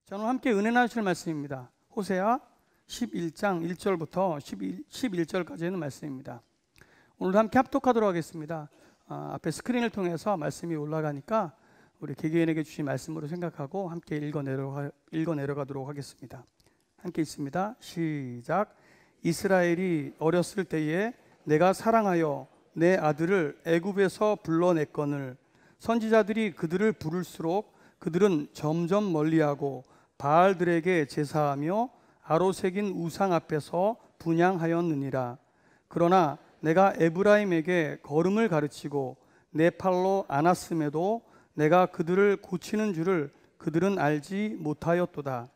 저는 함께 은혜 나누실 말씀입니다. 호세아 11장 1절부터 11절까지 있는 말씀입니다. 오늘도 함께 합독하도록 하겠습니다. 앞에 스크린을 통해서 말씀이 올라가니까 우리 개개인에게 주신 말씀으로 생각하고 함께 읽어 내려가도록 하겠습니다. 함께 있습니다. 시작. 이스라엘이 어렸을 때에 내가 사랑하여 내 아들을 애굽에서 불러냈거늘 선지자들이 그들을 부를수록 그들은 점점 멀리하고 바알들에게 제사하며 아로새긴 우상 앞에서 분향하였느니라. 그러나 내가 에브라임에게 걸음을 가르치고 내 팔로 안았음에도 내가 그들을 고치는 줄을 그들은 알지 못하였도다.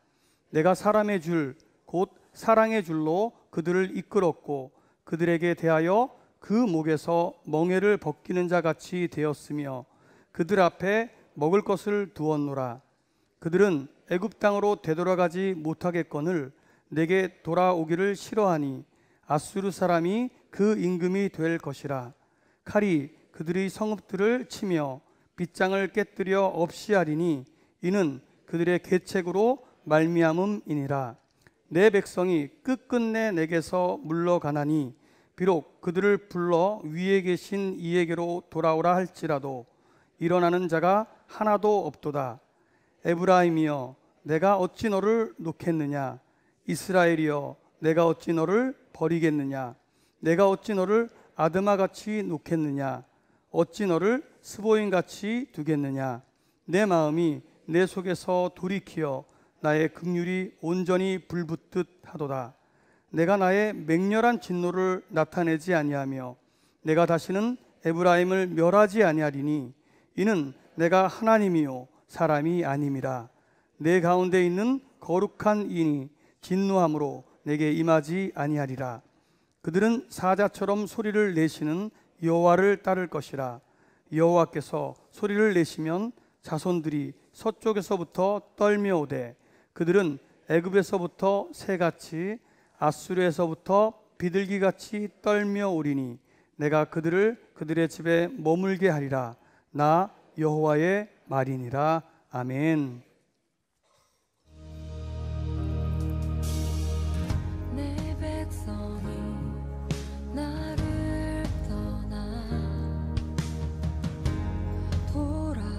내가 사람의 줄 곧 사랑의 줄로 그들을 이끌었고 그들에게 대하여 그 목에서 멍에를 벗기는 자 같이 되었으며 그들 앞에 먹을 것을 두었노라. 그들은 애굽 땅으로 되돌아가지 못하겠거늘 내게 돌아오기를 싫어하니 아수르 사람이 그 임금이 될 것이라. 칼이 그들의 성읍들을 치며 빗장을 깨뜨려 없이 하리니 이는 그들의 계책으로 말미암음이니라. 내 백성이 끝끝내 내게서 물러가나니 비록 그들을 불러 위에 계신 이에게로 돌아오라 할지라도 일어나는 자가 하나도 없도다. 에브라임이여 내가 어찌 너를 놓겠느냐. 이스라엘이여 내가 어찌 너를 버리겠느냐. 내가 어찌 너를 아드마같이 놓겠느냐. 어찌 너를 스보임같이 두겠느냐. 내 마음이 내 속에서 돌이키어 나의 긍휼이 온전히 불붙듯 하도다. 내가 나의 맹렬한 진노를 나타내지 아니하며 내가 다시는 에브라임을 멸하지 아니하리니 이는 내가 하나님이요 사람이 아님이라. 내 가운데 있는 거룩한 이니 진노함으로 내게 임하지 아니하리라. 그들은 사자처럼 소리를 내시는 여호와를 따를 것이라. 여호와께서 소리를 내시면 자손들이 서쪽에서부터 떨며 오되 그들은 애굽에서부터 새같이 아수르에서부터 비둘기같이 떨며 오리니 내가 그들을 그들의 집에 머물게 하리라. 나 여호와의 말이니라. 아멘. 내 백성이 나를 떠나 돌아섰지만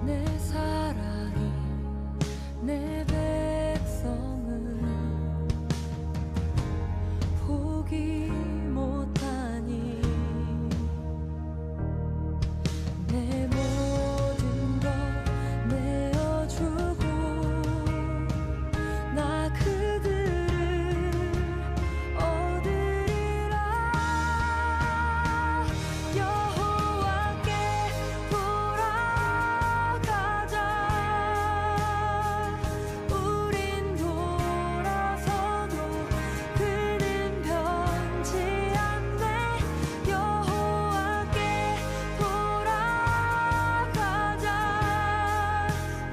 내 사랑이 내 백성을 포기 못하니 내 모든 것 내어주고 나 그들을 얻으리라. 여호와께 돌아가자. 우린 돌아서도 그는 변치 않네. 여호와께 돌아가자.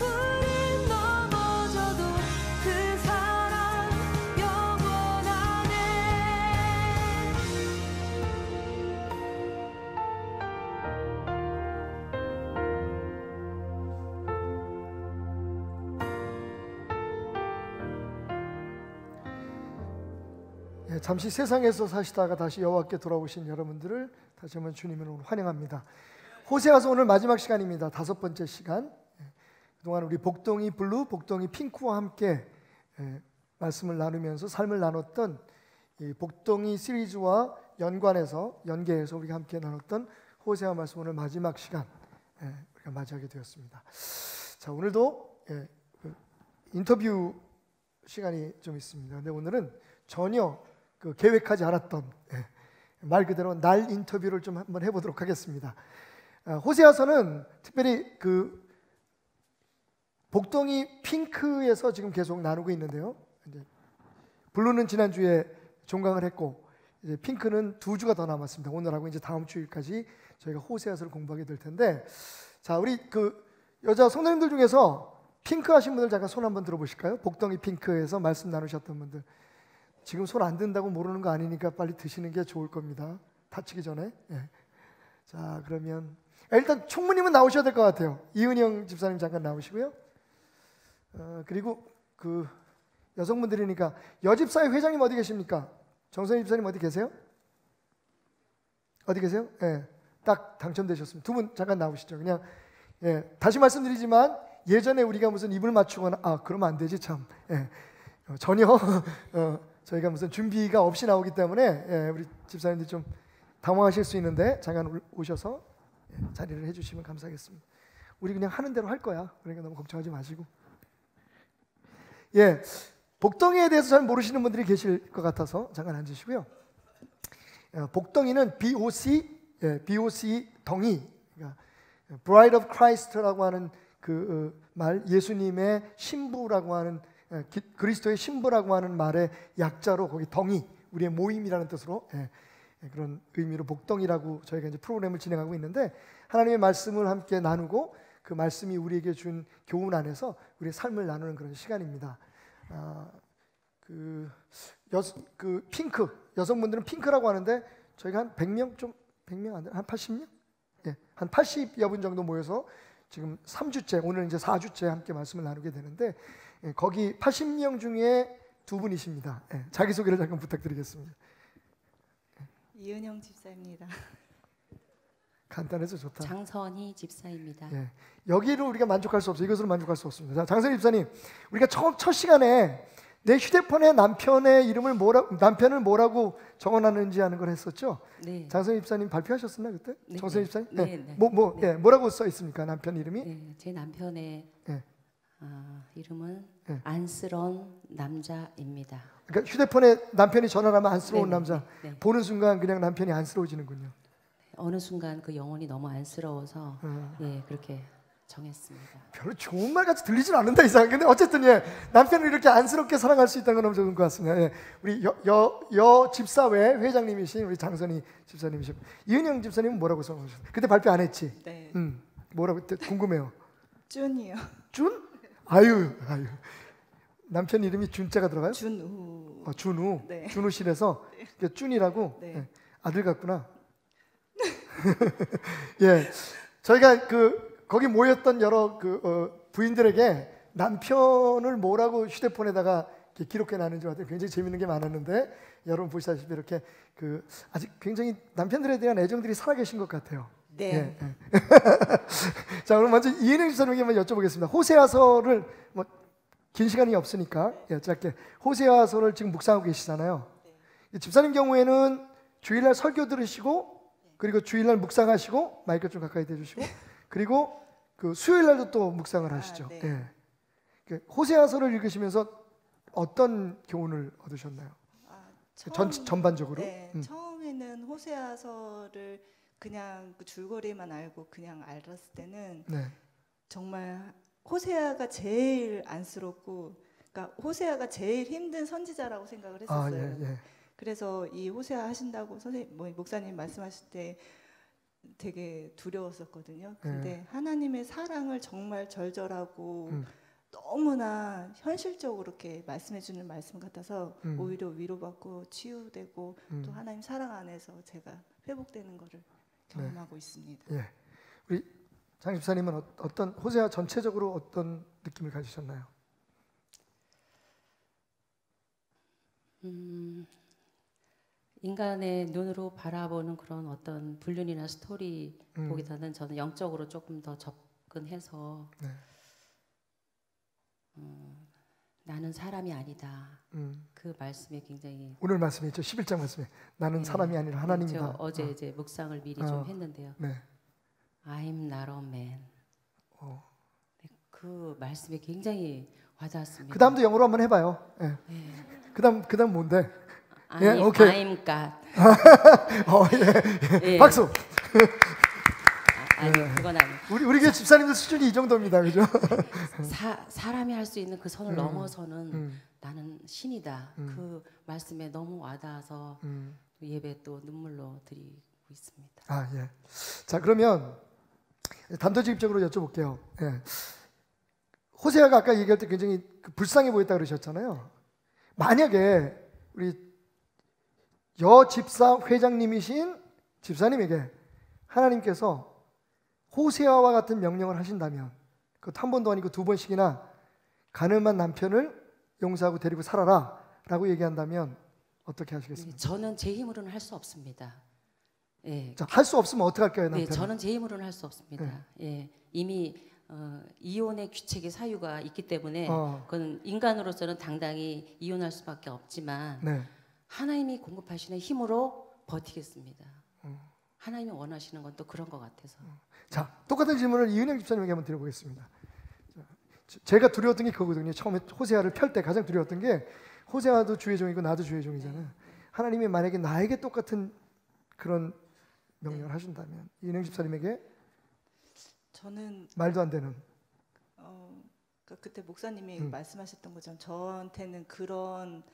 우린 넘어져도 그 사랑 영원하네. 잠시 세상에서 사시다가 다시 여호와께 돌아오신 여러분들을 다시 한번 주님으로 환영합니다. 호세아서 오늘 마지막 시간입니다. 5번째 시간. 그동안 우리 복동이 블루, 복동이 핑크와 함께 말씀을 나누면서 삶을 나눴던 이 복동이 시리즈와 연계해서 우리가 함께 나눴던 호세아 말씀 오늘 마지막 시간 우리가 맞이하게 되었습니다. 자, 오늘도 인터뷰 시간이 좀 있습니다. 근데 오늘은 전혀 계획하지 않았던 말 그대로 날 인터뷰를 좀 한번 해보도록 하겠습니다. 호세아서는 특별히 복동이 핑크에서 지금 계속 나누고 있는데요. 이제 블루는 지난주에 종강을 했고 이제 핑크는 2주가 더 남았습니다. 오늘하고 이제 다음 주일까지 저희가 호세아서를 공부하게 될 텐데, 자, 우리 여자 성도님들 중에서 핑크 하신 분들 잠깐 손 한번 들어보실까요? 복덩이 핑크에서 말씀 나누셨던 분들. 지금 손 안 든다고 모르는 거 아니니까 빨리 드시는 게 좋을 겁니다. 다치기 전에. 예. 자, 그러면 일단 총무님은 나오셔야 될 것 같아요. 이은영 집사님 잠깐 나오시고요. 그리고 그 여성분들이니까 여집사회 회장님 어디 계십니까? 정선희 집사님 어디 계세요? 어디 계세요? 예, 딱 당첨되셨습니다. 두 분 잠깐 나오시죠. 그냥 다시 말씀드리지만 예전에 우리가 무슨 입을 맞추거나 그러면 안 되지 참. 전혀 저희가 무슨 준비가 없이 나오기 때문에 우리 집사님들 좀 당황하실 수 있는데 잠깐 오셔서 자리를 해주시면 감사하겠습니다. 우리 그냥 하는 대로 할 거야. 그러니까 너무 걱정하지 마시고. 복덩이에 대해서 잘 모르시는 분들이 계실 것 같아서 잠깐 앉으시고요. 복덩이는 BOC 덩이, 그러니까 Bride of Christ라고 하는 그 말, 예수님의 신부라고 하는 그리스도의 신부라고 하는 말의 약자로 거기 덩이, 우리의 모임이라는 뜻으로 그런 의미로 복덩이라고 저희가 이제 프로그램을 진행하고 있는데 하나님의 말씀을 함께 나누고 그 말씀이 우리에게 준 교훈 안에서 우리의 삶을 나누는 그런 시간입니다. 그 핑크 여성분들은 핑크라고 하는데 저희가 한 100명 좀 100명 안 돼, 한 80명? 한 80여 분 정도 모여서 지금 3주째 오늘 이제 4주째 함께 말씀을 나누게 되는데 거기 80명 중에 두 분이십니다. 자기 소개를 잠깐 부탁드리겠습니다. 이은영 집사입니다. 간단해서 좋다. 장선희 집사입니다. 여기로 우리가 만족할 수 없어요. 이것으로 만족할 수 없습니다. 자, 장선희 집사님, 우리가 첫 시간에 내 휴대폰에 남편의 이름을 남편을 뭐라고 적어놨는지 하는 걸 했었죠. 네. 장선희 집사님 발표하셨었나 그때? 네, 정선희 네. 집사님? 네. 네. 뭐라고 써 있습니까? 남편 이름이? 네, 제 남편의 네. 이름은 네. 안쓰러운 남자입니다. 그러니까 휴대폰에 남편이 전화를 하면 안쓰러운 네, 남자. 네. 보는 순간 그냥 남편이 안쓰러워지는군요. 어느 순간 그 영혼이 너무 안쓰러워서 그렇게 정했습니다. 별로 좋은 말 같이 들리진 않는다 이상. 근데 어쨌든 남편을 이렇게 안쓰럽게 사랑할 수 있다는 건 너무 좋은 것 같습니다. 우리 여 집사회 회장님이신 우리 장선희 집사님이시고 이은영 집사님은 뭐라고 써놓으셨어요? 그때 발표 안 했지? 네. 뭐라고 궁금해요. 준이요. 준? 아유. 남편 이름이 준자가 들어가요? 준우. 준우. 네. 준우실에서 준이라고. 네. 아들 같구나. 저희가 거기 모였던 여러 부인들에게 남편을 뭐라고 휴대폰에다가 기록해 놨는지 봤더니 굉장히 재밌는 게 많았는데 여러분 보시다시피 이렇게 아직 굉장히 남편들에 대한 애정들이 살아계신 것 같아요. 네. 자, 그럼 먼저 이은영 집사님에게 한번 여쭤보겠습니다. 호세아서를 긴 시간이 없으니까 짧게 호세아서를 지금 묵상하고 계시잖아요. 네. 집사님 경우에는 주일날 설교 들으시고 그리고 주일날 묵상하시고 마이크 좀 가까이 대주시고 그리고 수요일날도 또 묵상을 하시죠. 네. 호세아서를 읽으시면서 어떤 교훈을 얻으셨나요? 전반적으로? 네, 처음에는 호세아서를 그냥 그 줄거리만 알고 그냥 알았을 때는 정말 호세아가 제일 안쓰럽고, 그러니까 호세아가 제일 힘든 선지자라고 생각을 했었어요. 그래서 이 호세아 하신다고 목사님 말씀하실 때 되게 두려웠었거든요. 근데 하나님의 사랑을 정말 절절하고 너무나 현실적으로 이렇게 말씀해주는 말씀 같아서 오히려 위로받고 치유되고 또 하나님 사랑 안에서 제가 회복되는 것을 경험하고 있습니다. 우리 장 집사님은 어떤 호세아 전체적으로 어떤 느낌을 가지셨나요? 인간의 눈으로 바라보는 그런 어떤 불륜이나 스토리 보기보다는 저는 영적으로 조금 더 접근해서 나는 사람이 아니다. 그 말씀에 굉장히 오늘 말씀이죠. 11장 말씀에 나는 사람이 아니라 하나님이다. 어제 이제 묵상을 미리 좀 했는데요. I'm not a man. 그 말씀이 굉장히 와닿았습니다. 그 다음도 영어로 한번 해봐요. 그 다음 뭔데? 오케이. I'm God. 박수. 아니 그건 아니에요. 우리 교회 집사님들 수준이 이 정도입니다, 그죠? 사람이 할 수 있는 그 선을 넘어서는 나는 신이다. 그 말씀에 너무 와닿아서 예배 또 눈물로 드리고 있습니다. 자, 그러면 단도직입적으로 여쭤볼게요. 호세아가 아까 얘기할 때 굉장히 불쌍해 보였다 그러셨잖아요. 만약에 우리 여 집사 회장님이신 집사님에게 하나님께서 호세아와 같은 명령을 하신다면, 그것도 한 번도 아니고 두 번씩이나 가늠한 남편을 용서하고 데리고 살아라 라고 얘기한다면 어떻게 하시겠습니까? 저는 제 힘으로는 할 수 없습니다. 예. 할 수 없으면 어떻게 할까요, 네, 남편? 저는 제 힘으로는 할 수 없습니다. 예. 이미 이혼의 규칙의 사유가 있기 때문에 그건 인간으로서는 당당히 이혼할 수밖에 없지만 네. 하나님이 공급하시는 힘으로 버티겠습니다. 하나님이 원하시는 건 또 그런 것 같아서. 자, 똑같은 질문을 이은영 집사님에게 한번 드려보겠습니다. 제가 두려웠던 게 그거거든요. 처음에 호세아를 펼 때 가장 두려웠던 게, 호세아도 주의 종이고 나도 주의 종이잖아요. 하나님이 만약에 나에게 똑같은 그런 명령을 하신다면 이은영 집사님에게 저는 말도 안 되는, 그러니까 그때 목사님이 말씀하셨던 것처럼 저한테는 그런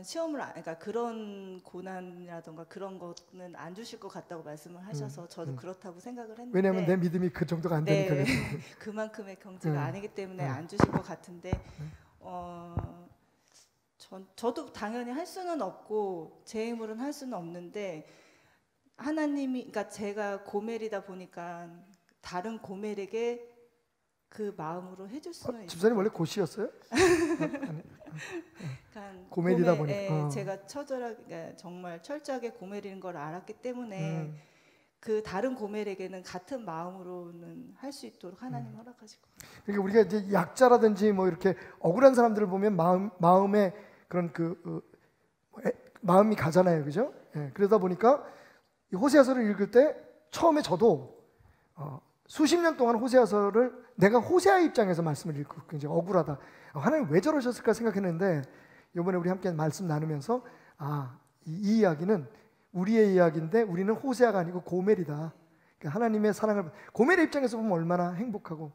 시험을 그러니까 그런 고난이라던가 그런 거는 안 주실 것 같다고 말씀을 하셔서 저도 그렇다고 생각을 했는데, 왜냐하면 내 믿음이 그 정도가 안 되니까. 네, 그만큼의 경지가 아니기 때문에 안 주실 것 같은데, 저도 당연히 할 수는 없고 제 힘으로는 할 수는 없는데, 하나님이, 그러니까 제가 고멜이다 보니까 다른 고멜에게 그 마음으로 해줄 수는 있어요. 집사님 원래 고시였어요? 그러니까 고멜이다 고멜, 보니까. 제가 처절하게, 그러니까 정말 철저하게 고멜인 걸 알았기 때문에 그 다른 고멜에게는 같은 마음으로는 할 수 있도록 하나님 허락하실 거예요. 그러니까 우리가 이제 약자라든지 뭐 이렇게 억울한 사람들을 보면 마음에 그런 마음이 가잖아요, 그죠? 예, 그러다 보니까 이 호세아서를 읽을 때 처음에 저도 수십 년 동안 호세아서를 내가 호세아 입장에서 말씀을 읽고 굉장히 억울하다. 하나님 왜 저러셨을까 생각했는데, 이번에 우리 함께 말씀 나누면서 이 이야기는 우리의 이야기인데 우리는 호세아가 아니고 고멜이다. 그러니까 하나님의 사랑을, 고멜의 입장에서 보면 얼마나 행복하고,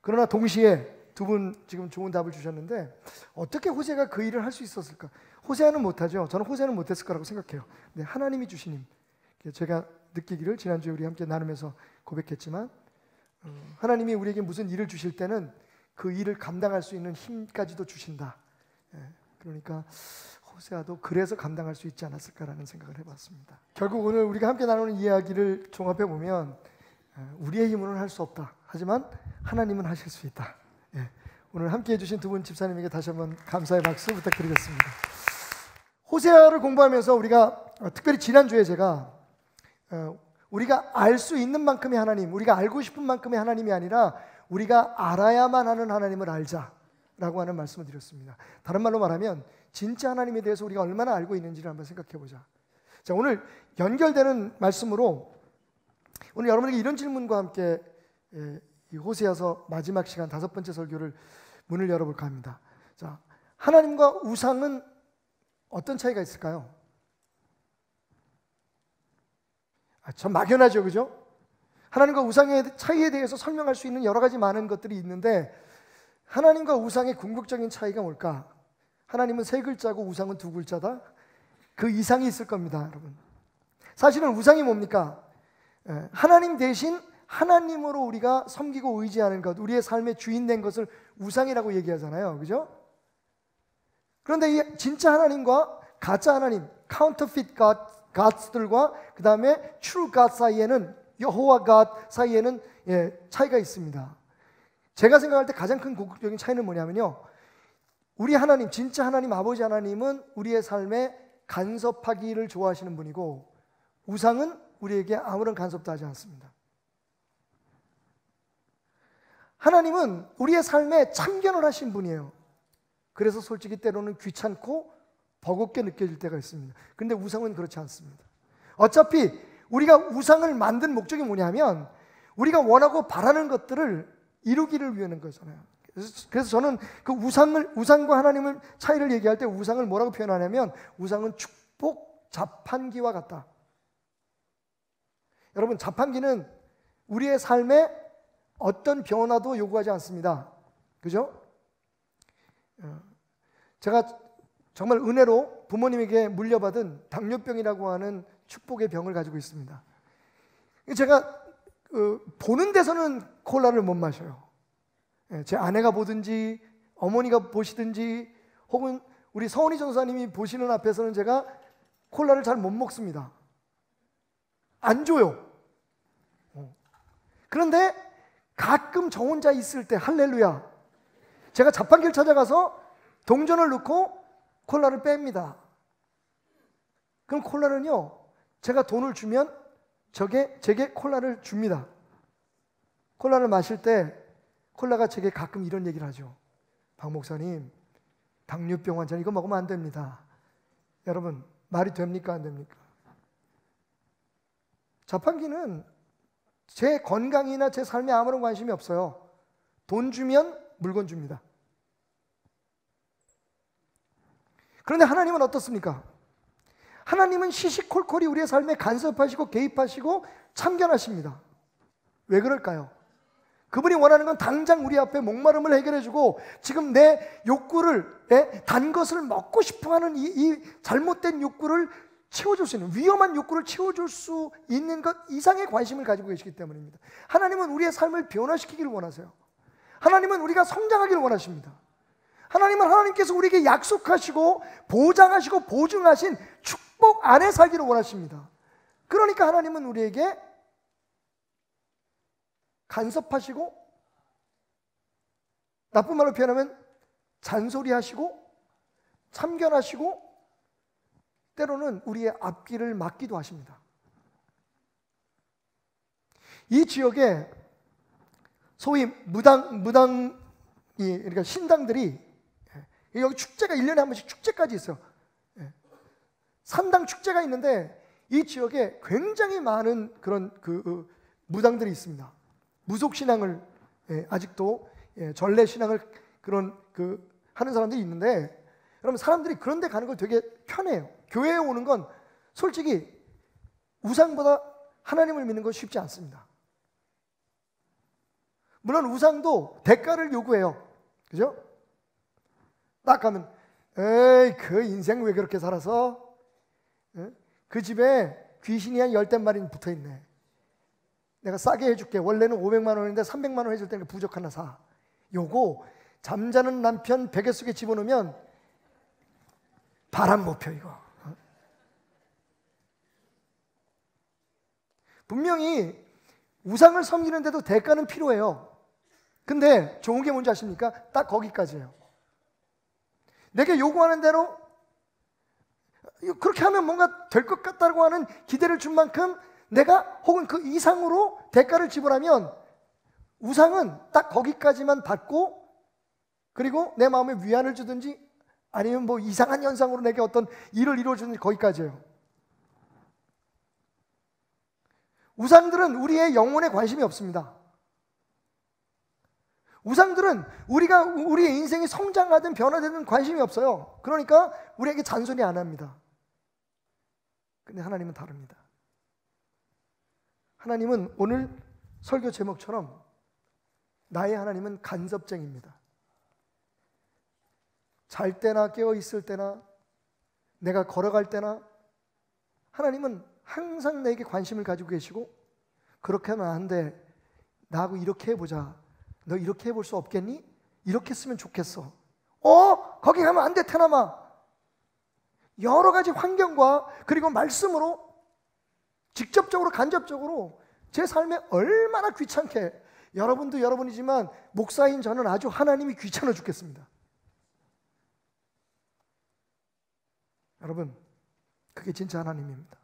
그러나 동시에 두 분 지금 좋은 답을 주셨는데 어떻게 호세아가 그 일을 할 수 있었을까? 호세아는 못하죠. 저는 호세아는 못했을 거라고 생각해요. 근데 하나님이 주신 힘, 제가 느끼기를 지난주에 우리 함께 나누면서 고백했지만, 하나님이 우리에게 무슨 일을 주실 때는 그 일을 감당할 수 있는 힘까지도 주신다. 그러니까 호세아도 그래서 감당할 수 있지 않았을까라는 생각을 해봤습니다. 결국 오늘 우리가 함께 나누는 이야기를 종합해 보면, 우리의 힘으로는 할 수 없다. 하지만 하나님은 하실 수 있다. 오늘 함께 해주신 두 분 집사님에게 다시 한번 감사의 박수 부탁드리겠습니다. 호세아를 공부하면서 우리가 특별히 지난주에 제가 우리가 알 수 있는 만큼의 하나님, 우리가 알고 싶은 만큼의 하나님이 아니라 우리가 알아야만 하는 하나님을 알자라고 하는 말씀을 드렸습니다. 다른 말로 말하면 진짜 하나님에 대해서 우리가 얼마나 알고 있는지를 한번 생각해 보자. 자, 오늘 연결되는 말씀으로 오늘 여러분에게 이런 질문과 함께 이 호세아서 마지막 시간 5번째 설교를 문을 열어볼까 합니다. 자, 하나님과 우상은 어떤 차이가 있을까요? 참 막연하죠, 그죠? 하나님과 우상의 차이에 대해서 설명할 수 있는 여러 가지 많은 것들이 있는데, 하나님과 우상의 궁극적인 차이가 뭘까? 하나님은 3글자고 우상은 2글자다. 그 이상이 있을 겁니다, 여러분. 사실은 우상이 뭡니까? 하나님 대신 하나님으로 우리가 섬기고 의지하는 것, 우리의 삶의 주인 된 것을 우상이라고 얘기하잖아요, 그죠? 그런데 이 진짜 하나님과 가짜 하나님, counterfeit gods들과 그 다음에 true God 사이에는, 여호와 God 사이에는 차이가 있습니다. 제가 생각할 때 가장 큰 궁극적인 차이는 뭐냐면요, 우리 하나님, 진짜 하나님, 아버지 하나님은 우리의 삶에 간섭하기를 좋아하시는 분이고, 우상은 우리에게 아무런 간섭도 하지 않습니다. 하나님은 우리의 삶에 참견을 하신 분이에요. 그래서 솔직히 때로는 귀찮고 버겁게 느껴질 때가 있습니다. 그런데 우상은 그렇지 않습니다. 어차피 우리가 우상을 만든 목적이 뭐냐면 우리가 원하고 바라는 것들을 이루기를 위한 거잖아요. 그래서 저는 그 우상과 하나님의 차이를 얘기할 때 우상을 뭐라고 표현하냐면, 우상은 축복 자판기와 같다. 여러분, 자판기는 우리의 삶에 어떤 변화도 요구하지 않습니다. 그죠? 제가 정말 은혜로 부모님에게 물려받은 당뇨병이라고 하는 축복의 병을 가지고 있습니다. 제가 보는 데서는 콜라를 못 마셔요. 제 아내가 보든지 어머니가 보시든지 혹은 우리 서은희 전사님이 보시는 앞에서는 제가 콜라를 잘 못 먹습니다. 안 줘요. 그런데 가끔 저 혼자 있을 때 할렐루야, 제가 자판기를 찾아가서 동전을 넣고 콜라를 뺍니다. 그럼 콜라는요, 제가 돈을 주면 제게 콜라를 줍니다. 콜라를 마실 때 콜라가 제게 가끔 이런 얘기를 하죠. 박 목사님, 당뇨병 환자 이거 먹으면 안 됩니다. 여러분, 말이 됩니까 안 됩니까? 자판기는 제 건강이나 제 삶에 아무런 관심이 없어요. 돈 주면 물건 줍니다. 그런데 하나님은 어떻습니까? 하나님은 시시콜콜이 우리의 삶에 간섭하시고 개입하시고 참견하십니다. 왜 그럴까요? 그분이 원하는 건 당장 우리 앞에 목마름을 해결해주고 지금 내 욕구를, 단 것을 먹고 싶어하는 이 잘못된 욕구를 채워줄 수 있는, 위험한 욕구를 채워줄 수 있는 것 이상의 관심을 가지고 계시기 때문입니다. 하나님은 우리의 삶을 변화시키기를 원하세요. 하나님은 우리가 성장하기를 원하십니다. 하나님은 하나님께서 우리에게 약속하시고 보장하시고 보증하신 축복 안에 살기를 원하십니다. 그러니까 하나님은 우리에게 간섭하시고, 나쁜 말로 표현하면 잔소리하시고 참견하시고 때로는 우리의 앞길을 막기도 하십니다. 이 지역에 소위 무당이, 그러니까 신당들이, 여기 축제가 1년에 한 번씩 축제까지 있어요. 산당 축제가 있는데 이 지역에 굉장히 많은 그런 무당들이 있습니다. 무속신앙을, 아직도 전래신앙을 하는 사람들이 있는데, 여러분, 사람들이 그런 데 가는 걸 되게 편해요. 교회에 오는 건 솔직히 우상보다 하나님을 믿는 건 쉽지 않습니다. 물론 우상도 대가를 요구해요. 그죠? 딱 가면, 에이, 그 인생 왜 그렇게 살아서? 그 집에 귀신이 한 10마리는 붙어 있네. 내가 싸게 해줄게. 원래는 500만 원인데 300만 원 해줄 테니까 부적 하나 사. 요거 잠자는 남편 베개 속에 집어넣으면 바람 못 펴, 이거. 분명히 우상을 섬기는데도 대가는 필요해요. 근데 좋은 게 뭔지 아십니까? 딱 거기까지예요. 내게 요구하는 대로 그렇게 하면 뭔가 될 것 같다고 하는 기대를 준 만큼 내가 혹은 그 이상으로 대가를 지불하면 우상은 딱 거기까지만 받고, 그리고 내 마음에 위안을 주든지 아니면 뭐 이상한 현상으로 내게 어떤 일을 이루어주든지 거기까지예요. 우상들은 우리의 영혼에 관심이 없습니다. 우상들은 우리의 인생이 성장하든 변화되든 관심이 없어요. 그러니까 우리에게 잔소리 안 합니다. 근데 하나님은 다릅니다. 하나님은 오늘 설교 제목처럼 나의 하나님은 간섭쟁입니다. 잘 때나 깨어 있을 때나 내가 걸어갈 때나 하나님은 항상 내게 관심을 가지고 계시고, 그렇게 하면 안 돼, 나하고 이렇게 해보자, 너 이렇게 해볼 수 없겠니? 이렇게 했으면 좋겠어. 거기 가면 안 돼, 테나마. 여러 가지 환경과 그리고 말씀으로 직접적으로 간접적으로 제 삶에 얼마나 귀찮게, 여러분도 여러분이지만 목사인 저는 아주 하나님이 귀찮아 죽겠습니다. 여러분, 그게 진짜 하나님입니다.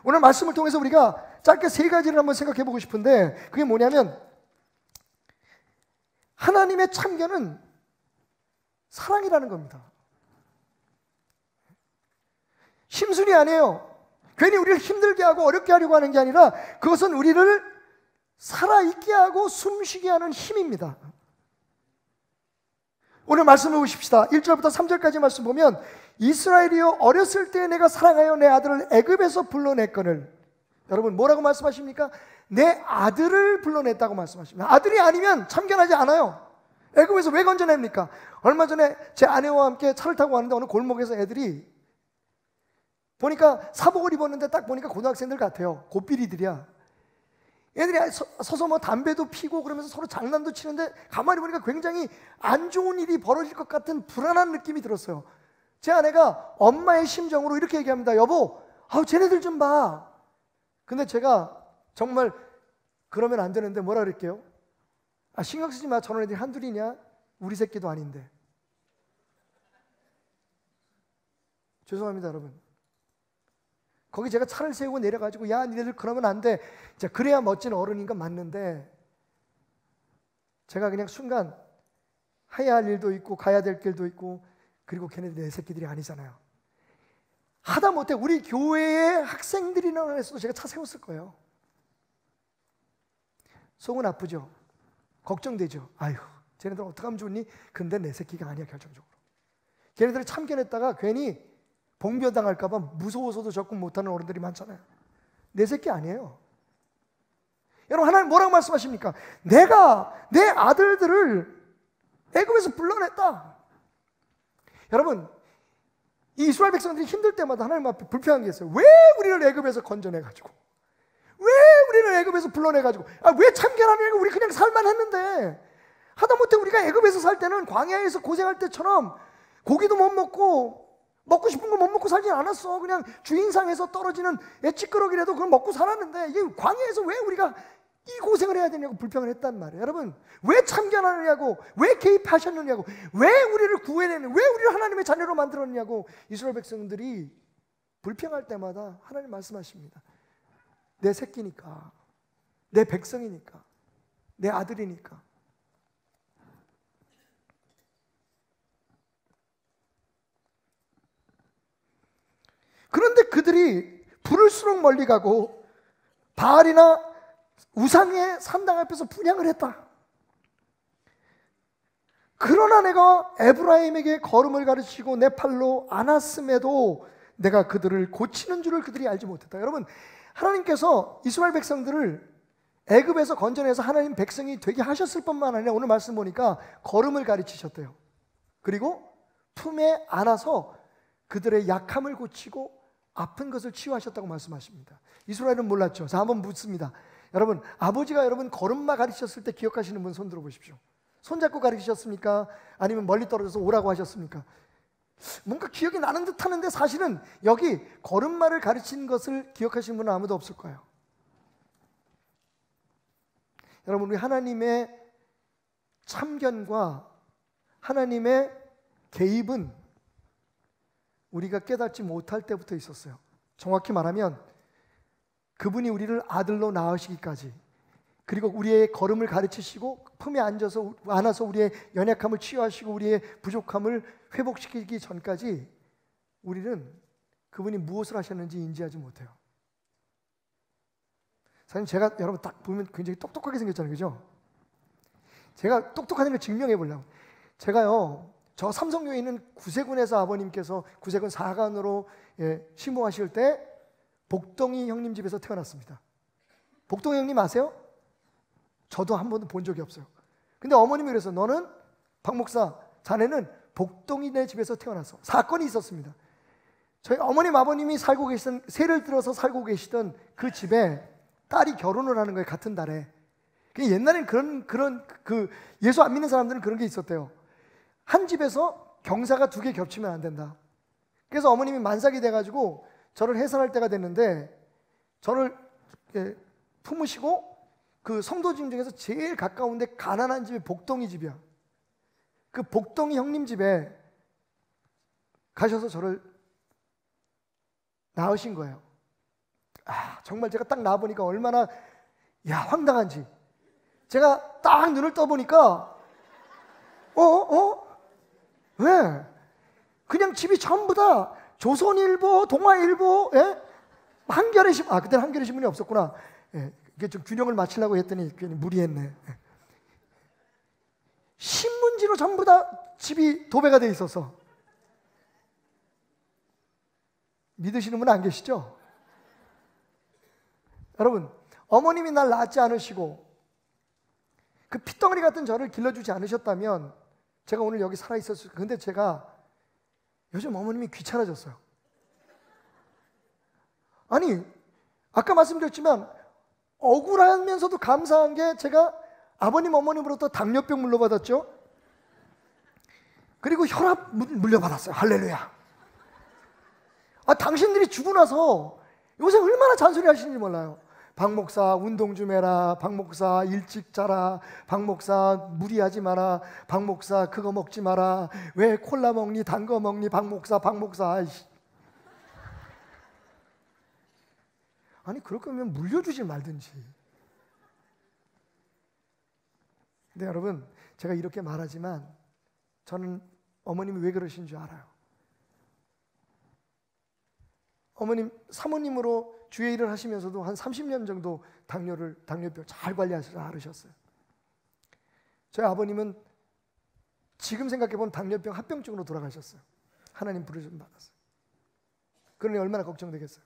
오늘 말씀을 통해서 우리가 짧게 3가지를 한번 생각해 보고 싶은데, 그게 뭐냐면 하나님의 참견은 사랑이라는 겁니다. 심술이 아니에요. 괜히 우리를 힘들게 하고 어렵게 하려고 하는 게 아니라 그것은 우리를 살아있게 하고 숨쉬게 하는 힘입니다. 오늘 말씀을 보십시다. 1절부터 3절까지 말씀 보면, 이스라엘이여 어렸을 때 내가 사랑하여 내 아들을 애굽에서 불러냈거늘. 여러분, 뭐라고 말씀하십니까? 내 아들을 불러냈다고 말씀하십니다. 아들이 아니면 참견하지 않아요. 애굽에서 왜 건져냅니까? 얼마 전에 제 아내와 함께 차를 타고 가는데 어느 골목에서 애들이 보니까 사복을 입었는데 딱 보니까 고등학생들 같아요. 고삐리들이야. 애들이 서서 뭐 담배도 피고 그러면서 서로 장난도 치는데 가만히 보니까 굉장히 안 좋은 일이 벌어질 것 같은 불안한 느낌이 들었어요. 제 아내가 엄마의 심정으로 이렇게 얘기합니다. 여보, 쟤네들 좀 봐. 근데 제가 정말 그러면 안 되는데 뭐라 그럴게요? 아, 신경 쓰지 마. 저런 애들이 한둘이냐? 우리 새끼도 아닌데. 죄송합니다, 여러분. 거기 제가 차를 세우고 내려가지고 야, 니네들 그러면 안 돼. 자, 그래야 멋진 어른인 건 맞는데 제가 그냥 순간 해야 할 일도 있고 가야 될 길도 있고 그리고 걔네들 내 새끼들이 아니잖아요. 하다못해 우리 교회의 학생들이나 해서도 제가 차 세웠을 거예요. 속은 아프죠. 걱정되죠. 아휴, 쟤네들 어떡하면 좋니? 근데 내 새끼가 아니야, 결정적으로. 걔네들을 참견했다가 괜히 봉변당할까 봐 무서워서도 접근 못하는 어른들이 많잖아요. 내 새끼 아니에요. 여러분, 하나님 뭐라고 말씀하십니까? 내가 내 아들들을 애굽에서 불러냈다. 여러분, 이 이스라엘 백성들이 힘들 때마다 하나님 앞에 불평한 게 있어요. 왜 우리를 애굽에서 건져내가지고, 왜 우리를 애굽에서 불러내가지고, 왜 참견하냐고. 우리 그냥 살만 했는데. 하다못해 우리가 애굽에서 살 때는 광야에서 고생할 때처럼 고기도 못 먹고 먹고 싶은 거 못 먹고 살진 않았어. 그냥 주인상에서 떨어지는 찌끄러기라도 그걸 먹고 살았는데, 이게 광야에서 왜 우리가 이 고생을 해야 되냐고 불평을 했단 말이에요. 여러분, 왜 참견하느냐고, 왜 개입하셨느냐고, 왜 우리를 구해내느냐고, 왜 우리를 하나님의 자녀로 만들었느냐고 이스라엘 백성들이 불평할 때마다 하나님 말씀하십니다. 내 새끼니까, 내 백성이니까, 내 아들이니까. 그런데 그들이 부를수록 멀리 가고 바알이나 우상의 산당 앞에서 분향을 했다. 그러나 내가 에브라임에게 걸음을 가르치고 내 팔로 안았음에도 내가 그들을 고치는 줄을 그들이 알지 못했다. 여러분, 하나님께서 이스라엘 백성들을 애굽에서 건져내서 하나님 백성이 되게 하셨을 뿐만 아니라 오늘 말씀 보니까 걸음을 가르치셨대요. 그리고 품에 안아서 그들의 약함을 고치고 아픈 것을 치유하셨다고 말씀하십니다. 이스라엘은 몰랐죠. 자, 한번 묻습니다. 여러분, 아버지가 여러분 걸음마 가르치셨을 때 기억하시는 분 손 들어 보십시오. 손잡고 가르치셨습니까? 아니면 멀리 떨어져서 오라고 하셨습니까? 뭔가 기억이 나는 듯 하는데 사실은 여기 걸음마를 가르친 것을 기억하시는 분은 아무도 없을 거예요. 여러분, 우리 하나님의 참견과 하나님의 개입은 우리가 깨닫지 못할 때부터 있었어요. 정확히 말하면 그분이 우리를 아들로 낳으시기까지, 그리고 우리의 걸음을 가르치시고 품에 안아서 우리의 연약함을 치유하시고 우리의 부족함을 회복시키기 전까지 우리는 그분이 무엇을 하셨는지 인지하지 못해요. 사실 제가 여러분 딱 보면 굉장히 똑똑하게 생겼잖아요, 그죠? 제가 똑똑한 걸 증명해 보려고. 제가요, 저 삼성교에 있는 구세군에서 아버님께서 구세군 사관으로 신봉하실 때 복동이 형님 집에서 태어났습니다. 복동이 형님 아세요? 저도 한 번도 본 적이 없어요. 근데 어머님이 그래서 너는 박 목사, 자네는 복동이네 집에서 태어났어. 사건이 있었습니다. 저희 어머님 아버님이 살고 계시던, 세를 들어서 살고 계시던 그 집에 딸이 결혼을 하는 거예요, 같은 달에. 옛날엔 그런 예수 안 믿는 사람들은 그런 게 있었대요. 한 집에서 경사가 2개 겹치면 안 된다. 그래서 어머님이 만삭이 돼가지고 저를 해산할 때가 됐는데, 저를 품으시고 그 성도집 중에서 제일 가까운데 가난한 집이 복동이 집이야. 그 복동이 형님 집에 가셔서 저를 낳으신 거예요. 정말 제가 딱 나와보니까 얼마나 황당한지. 제가 딱 눈을 떠보니까 왜? 그냥 집이 전부 다 조선일보, 동아일보, 한겨레 신문, 그때는 한겨레 신문이 없었구나. 이게 좀 균형을 맞추려고 했더니 괜히 무리했네. 신문지로 전부 다 집이 도배가 돼 있어서. 믿으시는 분 안 계시죠? 여러분, 어머님이 날 낳지 않으시고 그 핏덩어리 같은 저를 길러주지 않으셨다면 제가 오늘 여기 살아있었어요. 근데 제가 요즘 어머님이 귀찮아졌어요. 아니, 아까 말씀드렸지만 억울하면서도 감사한 게 제가 아버님 어머님으로부터 당뇨병 물려받았죠. 그리고 혈압 물려받았어요. 할렐루야. 당신들이 주고 나서 요새 얼마나 잔소리 하시는지 몰라요. 박 목사 운동 좀 해라, 박 목사 일찍 자라, 박 목사 무리하지 마라, 박 목사 그거 먹지 마라, 왜 콜라 먹니, 단 거 먹니, 박 목사, 박 목사. 아이씨. 아니 그럴 거면 물려주지 말든지. 근데 여러분, 제가 이렇게 말하지만 저는 어머님이 왜 그러신 줄 알아요. 어머님 사모님으로 주의 일을 하시면서도 한 30년 정도 당뇨병 잘 관리하시라 하셨어요. 저희 아버님은 지금 생각해보면 당뇨병 합병증으로 돌아가셨어요. 하나님 부르심 받았어요. 그러니 얼마나 걱정되겠어요.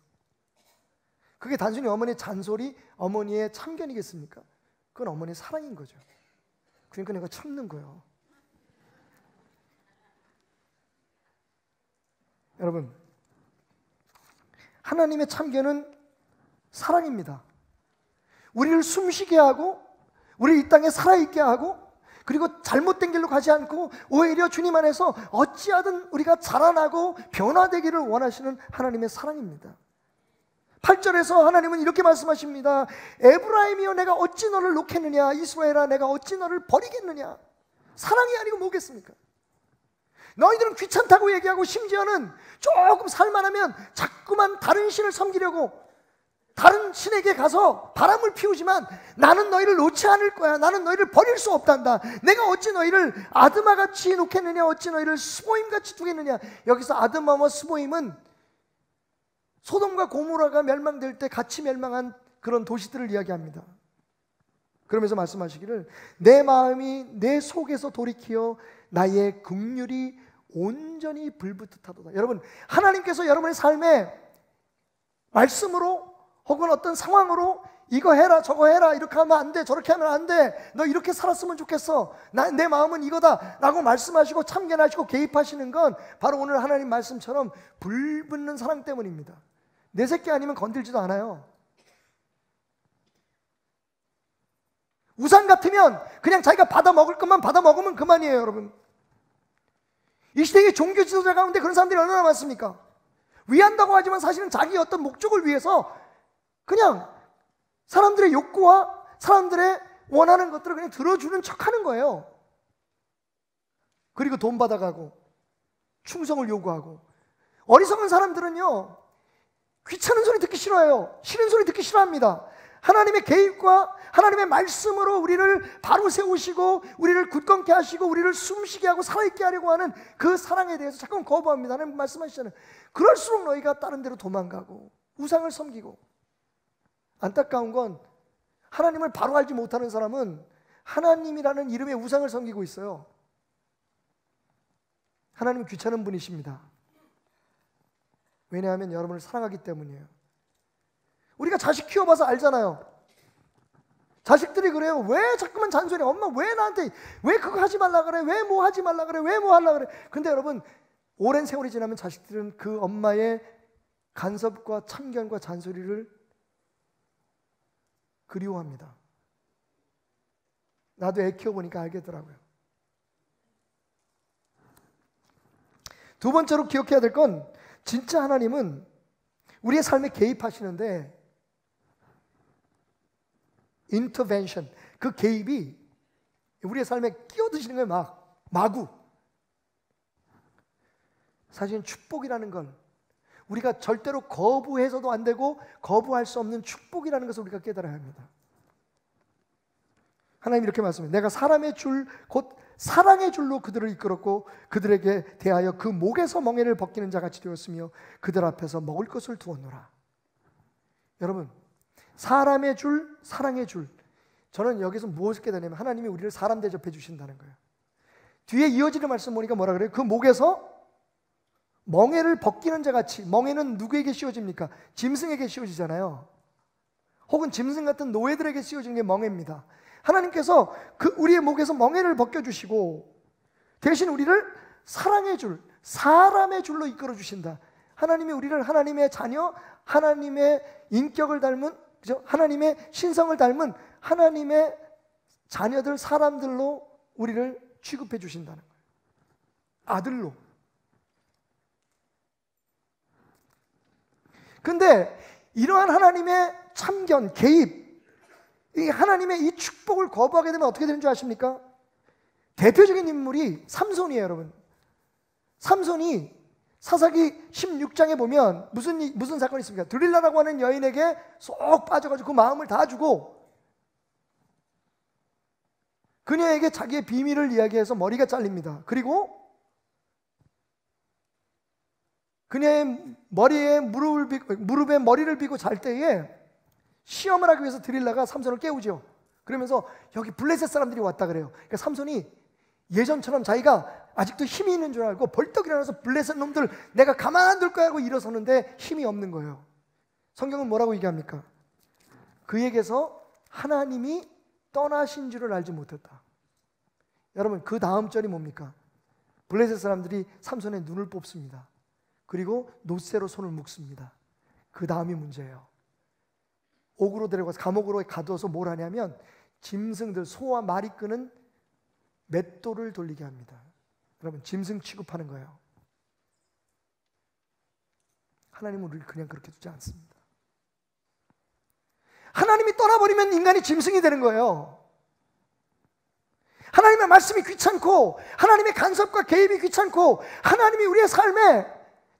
그게 단순히 어머니의 잔소리, 어머니의 참견이겠습니까? 그건 어머니의 사랑인 거죠. 그러니까 내가 참는 거예요. 여러분, 하나님의 참견은 사랑입니다. 우리를 숨쉬게 하고, 우리 이 땅에 살아있게 하고, 그리고 잘못된 길로 가지 않고 오히려 주님 안에서 어찌하든 우리가 자라나고 변화되기를 원하시는 하나님의 사랑입니다. 8절에서 하나님은 이렇게 말씀하십니다. 에브라임이여 내가 어찌 너를 놓겠느냐, 이스라엘아 내가 어찌 너를 버리겠느냐. 사랑이 아니고 뭐겠습니까? 너희들은 귀찮다고 얘기하고 심지어는 조금 살만하면 자꾸만 다른 신을 섬기려고 다른 신에게 가서 바람을 피우지만 나는 너희를 놓지 않을 거야. 나는 너희를 버릴 수 없단다. 내가 어찌 너희를 아드마같이 놓겠느냐, 어찌 너희를 스보임같이 두겠느냐. 여기서 아드마와 스보임은 소돔과 고모라가 멸망될 때 같이 멸망한 그런 도시들을 이야기합니다. 그러면서 말씀하시기를 내 마음이 내 속에서 돌이키어 나의 긍휼이 온전히 불붙듯하도다. 여러분, 하나님께서 여러분의 삶에 말씀으로 혹은 어떤 상황으로 이거 해라 저거 해라, 이렇게 하면 안 돼, 저렇게 하면 안 돼, 너 이렇게 살았으면 좋겠어, 내 마음은 이거다 라고 말씀하시고 참견하시고 개입하시는 건 바로 오늘 하나님 말씀처럼 불붙는 사랑 때문입니다. 내 새끼 아니면 건들지도 않아요. 우상 같으면 그냥 자기가 받아 먹을 것만 받아 먹으면 그만이에요. 여러분, 이 시대의 종교 지도자 가운데 그런 사람들이 얼마나 많습니까? 위한다고 하지만 사실은 자기 어떤 목적을 위해서 그냥 사람들의 욕구와 사람들의 원하는 것들을 그냥 들어주는 척하는 거예요. 그리고 돈 받아가고 충성을 요구하고. 어리석은 사람들은요, 귀찮은 소리 듣기 싫어해요. 싫은 소리 듣기 싫어합니다. 하나님의 개입과 하나님의 말씀으로 우리를 바로 세우시고 우리를 굳건케 하시고 우리를 숨쉬게 하고 살아있게 하려고 하는 그 사랑에 대해서 자꾸 거부합니다. 하나님 말씀하시잖아요. 그럴수록 너희가 다른 데로 도망가고 우상을 섬기고. 안타까운 건 하나님을 바로 알지 못하는 사람은 하나님이라는 이름의 우상을 섬기고 있어요. 하나님은 귀찮은 분이십니다. 왜냐하면 여러분을 사랑하기 때문이에요. 우리가 자식 키워봐서 알잖아요. 자식들이 그래요. 왜 자꾸만 잔소리, 엄마 왜 나한테 왜 그거 하지 말라 그래, 왜 뭐 하지 말라 그래, 왜 뭐 하려 그래. 근데 여러분, 오랜 세월이 지나면 자식들은 그 엄마의 간섭과 참견과 잔소리를 그리워합니다. 나도 애 키워보니까 알겠더라고요. 두 번째로 기억해야 될 건, 진짜 하나님은 우리의 삶에 개입하시는데 인터벤션, 그 개입이 우리의 삶에 끼어드시는 거예요. 마구. 사실은 축복이라는 걸 우리가 절대로 거부해서도 안 되고 거부할 수 없는 축복이라는 것을 우리가 깨달아야 합니다. 하나님 이렇게 말씀해요. 내가 사람의 줄, 곧 사랑의 줄로 그들을 이끌었고 그들에게 대하여 그 목에서 멍에를 벗기는 자같이 되었으며 그들 앞에서 먹을 것을 두었노라. 여러분, 사람의 줄, 사랑의 줄. 저는 여기서 무엇을 깨달냐면 하나님이 우리를 사람 대접해 주신다는 거예요. 뒤에 이어지는 말씀 보니까 뭐라 그래요? 그 목에서 멍에를 벗기는 자같이. 멍에는 누구에게 씌워집니까? 짐승에게 씌워지잖아요. 혹은 짐승 같은 노예들에게 씌워지는 게 멍에입니다. 하나님께서 그 우리의 목에서 멍에를 벗겨주시고 대신 우리를 사랑의 줄, 사람의 줄로 이끌어 주신다. 하나님이 우리를 하나님의 자녀, 하나님의 인격을 닮은, 그죠? 하나님의 신성을 닮은 하나님의 자녀들, 사람들로 우리를 취급해 주신다는 거예요. 아들로. 근데 이러한 하나님의 참견, 개입, 이 하나님의 이 축복을 거부하게 되면 어떻게 되는 줄 아십니까? 대표적인 인물이 삼손이에요, 여러분. 삼손이 사사기 16장에 보면 무슨 사건이 있습니까? 드릴라라고 하는 여인에게 쏙 빠져가지고 그 마음을 다 주고 그녀에게 자기의 비밀을 이야기해서 머리가 잘립니다. 그리고 그녀의 무릎에 머리를 비고 잘 때에 시험을 하기 위해서 드릴라가 삼손을 깨우죠. 그러면서 여기 블레셋 사람들이 왔다 그래요. 그러니까 삼손이 예전처럼 자기가 아직도 힘이 있는 줄 알고 벌떡 일어나서 블레셋 놈들 내가 가만 안 둘 거야 하고 일어서는데 힘이 없는 거예요. 성경은 뭐라고 얘기합니까? 그에게서 하나님이 떠나신 줄을 알지 못했다. 여러분, 그 다음 절이 뭡니까? 블레셋 사람들이 삼손의 눈을 뽑습니다. 그리고 놋새로 손을 묶습니다. 그 다음이 문제예요. 옥으로 데려가서 감옥으로 가둬서 뭘 하냐면 짐승들, 소와 말이 끄는 맷돌을 돌리게 합니다. 여러분, 짐승 취급하는 거예요. 하나님은 우리를 그냥 그렇게 두지 않습니다. 하나님이 떠나버리면 인간이 짐승이 되는 거예요. 하나님의 말씀이 귀찮고 하나님의 간섭과 개입이 귀찮고 하나님이 우리의 삶에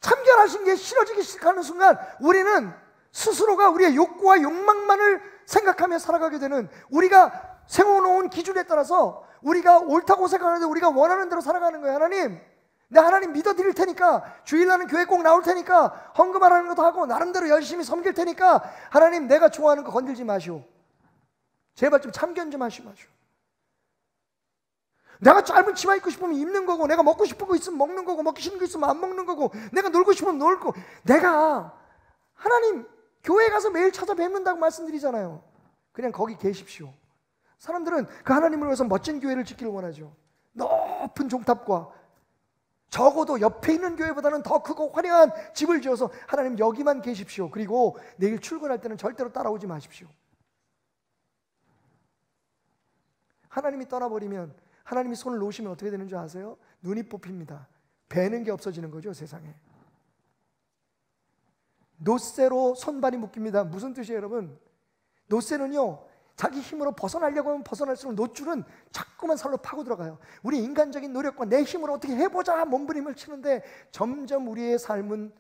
참견하신 게 싫어지기 시작하는 순간 우리는 스스로가 우리의 욕구와 욕망만을 생각하며 살아가게 되는, 우리가 세워놓은 기준에 따라서 우리가 옳다고 생각하는데 우리가 원하는 대로 살아가는 거예요. 하나님, 내 하나님 믿어드릴 테니까, 주일날은 교회 꼭 나올 테니까, 헌금하라는 것도 하고 나름대로 열심히 섬길 테니까 하나님 내가 좋아하는 거 건들지 마시오. 제발 좀 참견 좀 하시오. 내가 짧은 치마 입고 싶으면 입는 거고, 내가 먹고 싶은 거 있으면 먹는 거고, 먹기 싫은 거 있으면 안 먹는 거고, 내가 놀고 싶으면 놀고, 내가 하나님 교회 가서 매일 찾아뵙는다고 말씀드리잖아요. 그냥 거기 계십시오. 사람들은 그 하나님을 위해서 멋진 교회를 짓기를 원하죠. 높은 종탑과 적어도 옆에 있는 교회보다는 더 크고 화려한 집을 지어서 하나님 여기만 계십시오. 그리고 내일 출근할 때는 절대로 따라오지 마십시오. 하나님이 떠나버리면, 하나님이 손을 놓으시면 어떻게 되는 줄 아세요? 눈이 뽑힙니다. 배는 게 없어지는 거죠, 세상에. 놋새로 손발이 묶입니다. 무슨 뜻이에요, 여러분? 놋새는요, 자기 힘으로 벗어나려고 하면 벗어날수록 놋줄은 자꾸만 살로 파고 들어가요. 우리 인간적인 노력과 내 힘으로 어떻게 해보자 몸부림을 치는데 점점 우리의 삶은